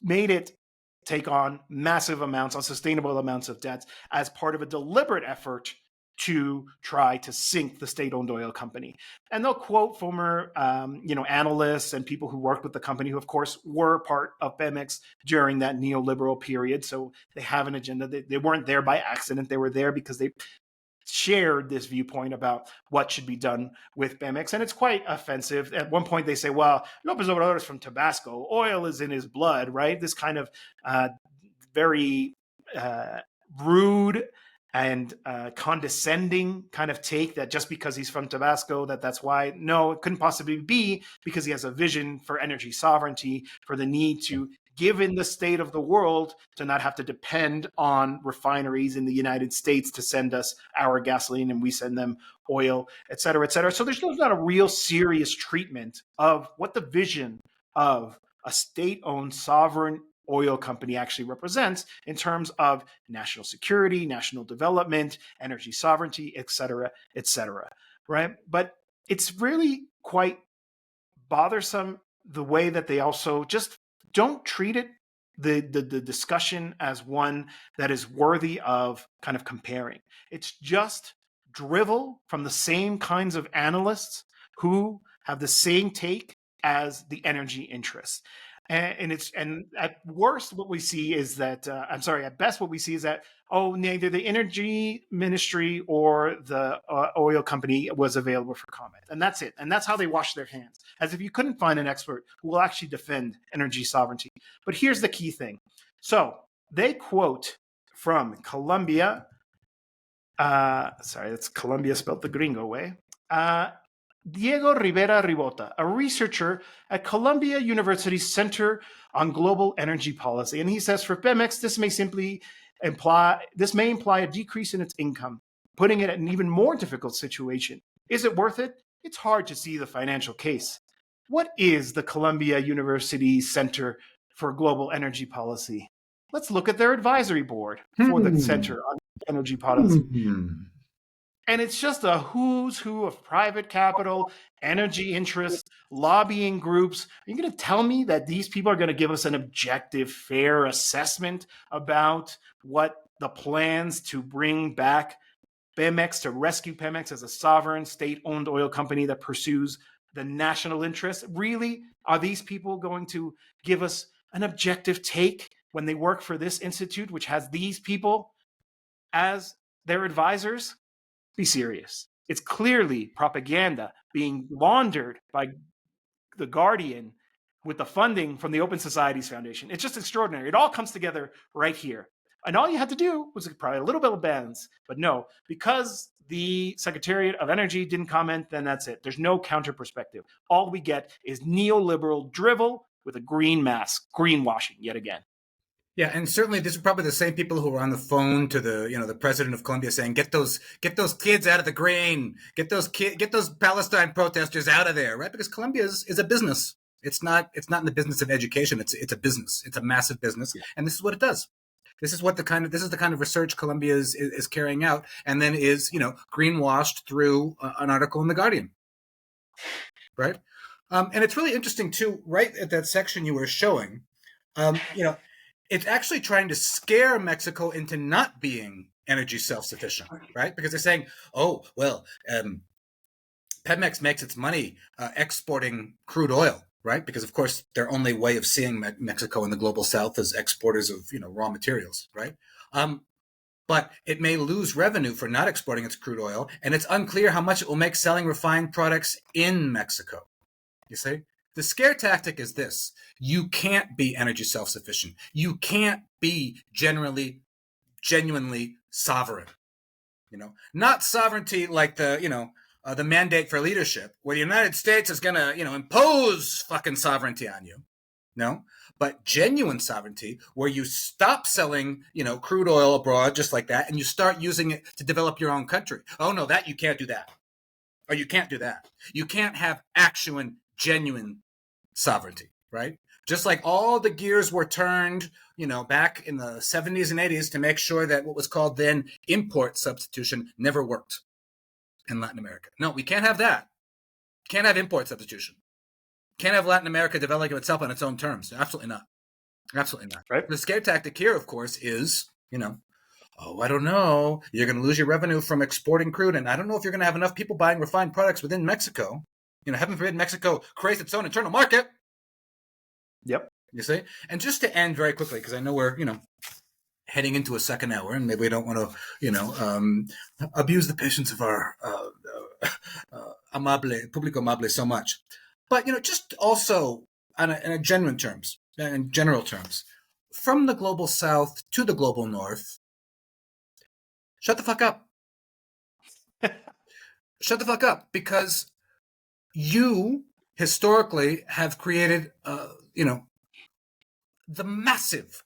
made it take on massive amounts, unsustainable amounts of debts as part of a deliberate effort to try to sink the state-owned oil company. And they'll quote former, analysts and people who worked with the company, who of course were part of Pemex during that neoliberal period. So they have an agenda. They weren't there by accident. They were there because they shared this viewpoint about what should be done with Pemex. And it's quite offensive. At one point they say, well, López Obrador is from Tabasco. Oil is in his blood, right? This kind of very rude and condescending kind of take that just because he's from Tabasco, that's why. No, it couldn't possibly be, because he has a vision for energy sovereignty, for the need to, given the state of the world, to not have to depend on refineries in the United States to send us our gasoline and we send them oil, et cetera, et cetera. So there's not a real serious treatment of what the vision of a state-owned sovereign oil company actually represents in terms of national security, national development, energy sovereignty, et cetera, right? But it's really quite bothersome the way that they also just don't treat it, the discussion, as one that is worthy of kind of comparing. It's just drivel from the same kinds of analysts who have the same take as the energy interests. And at worst, what we see is that, at best, what we see is that, neither the energy ministry or the oil company was available for comment. And that's it. And that's how they wash their hands, as if you couldn't find an expert who will actually defend energy sovereignty. But here's the key thing. So they quote from Colombia. That's Colombia spelled the gringo way. Diego Rivera Ribota, a researcher at Columbia University's Center on Global Energy Policy. And he says, for Pemex, this may imply a decrease in its income, putting it in an even more difficult situation. Is it worth it? It's hard to see the financial case. What is the Columbia University Center for Global Energy Policy? Let's look at their advisory board for the Center on Energy Policy. And it's just a who's who of private capital, energy interests, lobbying groups. Are you going to tell me that these people are going to give us an objective, fair assessment about what the plans to bring back Pemex to rescue Pemex as a sovereign state-owned oil company that pursues the national interest. Really, are these people going to give us an objective take when they work for this institute, which has these people as their advisors? Be serious. It's clearly propaganda being laundered by the Guardian with the funding from the Open Societies Foundation. It's just extraordinary. It all comes together right here. And all you had to do was probably a little bit of bends, but no, because the Secretariat of Energy didn't comment, then that's it. There's no counter perspective. All we get is neoliberal drivel with a green mask, greenwashing yet again. Yeah, and certainly these are probably the same people who were on the phone to the president of Colombia saying, "Get those kids out of the grain, get those Palestine protesters out of there," right? Because Colombia is a business. It's not in the business of education. It's a business. It's a massive business, and this is what it does. This is the kind of research Colombia is carrying out, and then is greenwashed through an article in the Guardian, right? And it's really interesting too. Right at that section you were showing, it's actually trying to scare Mexico into not being energy self-sufficient, right? Because they're saying, "Oh, well, Pemex makes its money exporting crude oil." Right, because of course their only way of seeing Mexico and the global South is exporters of raw materials, right? But it may lose revenue for not exporting its crude oil, and it's unclear how much it will make selling refined products in Mexico. You see, the scare tactic is this: you can't be energy self-sufficient. You can't be genuinely sovereign. Not sovereignty like the mandate for leadership, where the United States is going to, impose fucking sovereignty on you. No, but genuine sovereignty, where you stop selling, crude oil abroad just like that, and you start using it to develop your own country. Oh no, that you can't do that, or you can't do that. You can't have genuine sovereignty, right? Just like all the gears were turned, back in the 70s and 80s to make sure that what was called then import substitution never worked in Latin America. No, we can't have that. Can't have import substitution. Can't have Latin America developing itself on its own terms. Absolutely not. Absolutely not. Right. The scare tactic here, of course, is, oh, I don't know. You're going to lose your revenue from exporting crude, and I don't know if you're going to have enough people buying refined products within Mexico. Heaven forbid Mexico creates its own internal market. Yep. You see? And just to end very quickly, because I know we're, heading into a second hour, and maybe we don't want to, abuse the patience of our público amable so much. But, just also in general terms, from the global South to the global North, shut the fuck up. Shut the fuck up, because you historically have created, the massive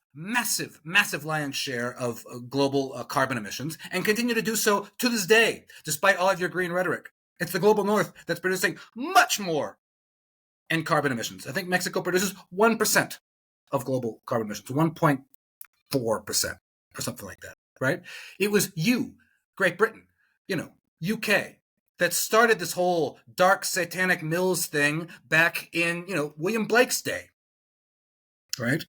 lion's share of global carbon emissions, and continue to do so to this day, despite all of your green rhetoric. It's the global North that's producing much more in carbon emissions. I think Mexico produces 1% of global carbon emissions, 1.4% or something like that, right? It was you, Great Britain, UK, that started this whole dark satanic mills thing back in, William Blake's day, right?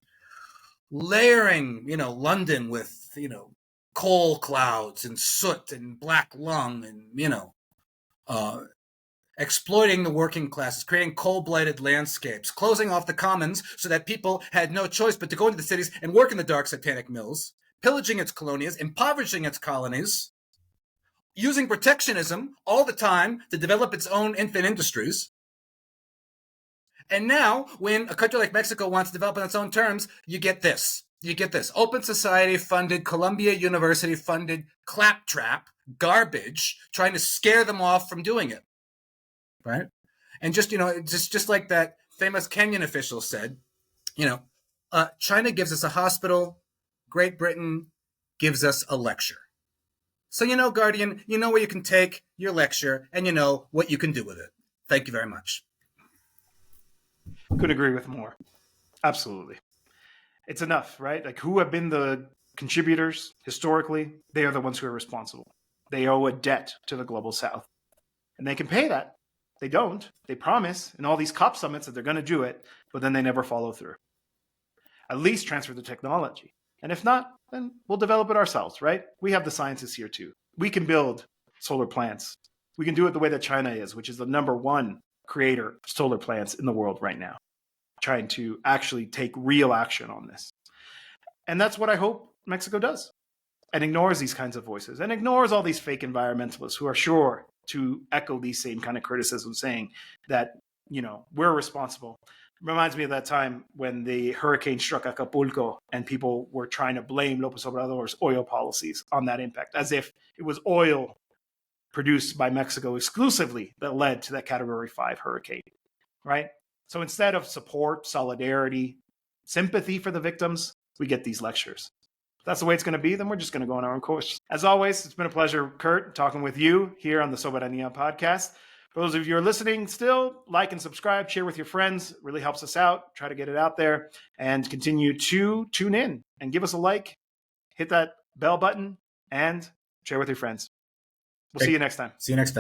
Layering, London with, coal clouds and soot and black lung and, exploiting the working classes, creating coal-blighted landscapes, closing off the commons so that people had no choice but to go into the cities and work in the dark satanic mills, pillaging its colonias, impoverishing its colonies, using protectionism all the time to develop its own infant industries. And now, when a country like Mexico wants to develop on its own terms, you get this. Open Society funded, Columbia University funded claptrap garbage trying to scare them off from doing it. Right? And just like that famous Kenyan official said, China gives us a hospital, Great Britain gives us a lecture. So, Guardian, where you can take your lecture and you know what you can do with it. Thank you very much. Couldn't agree with more. Absolutely. It's enough, right? Like, who have been the contributors historically? They are the ones who are responsible. They owe a debt to the global South. And they can pay that. They don't. They promise in all these COP summits that they're going to do it, but then they never follow through. At least transfer the technology. And if not, then we'll develop it ourselves, right? We have the scientists here too. we can build solar plants. We can do it the way that China is, which is the number one creator of solar plants in the world right now, trying to actually take real action on this. And that's what I hope Mexico does, and ignores these kinds of voices and ignores all these fake environmentalists who are sure to echo these same kind of criticisms, saying that, we're responsible. It reminds me of that time when the hurricane struck Acapulco and people were trying to blame López Obrador's oil policies on that impact, as if it was oil produced by Mexico exclusively that led to that Category 5 hurricane, right? So instead of support, solidarity, sympathy for the victims, we get these lectures. If that's the way it's going to be, then we're just going to go on our own course. As always, it's been a pleasure, Kurt, talking with you here on the Soberania podcast. For those of you who are listening still, like and subscribe, share with your friends. It really helps us out. Try to get it out there and continue to tune in and give us a like, hit that bell button, and share with your friends. We'll see you next time. See you next time.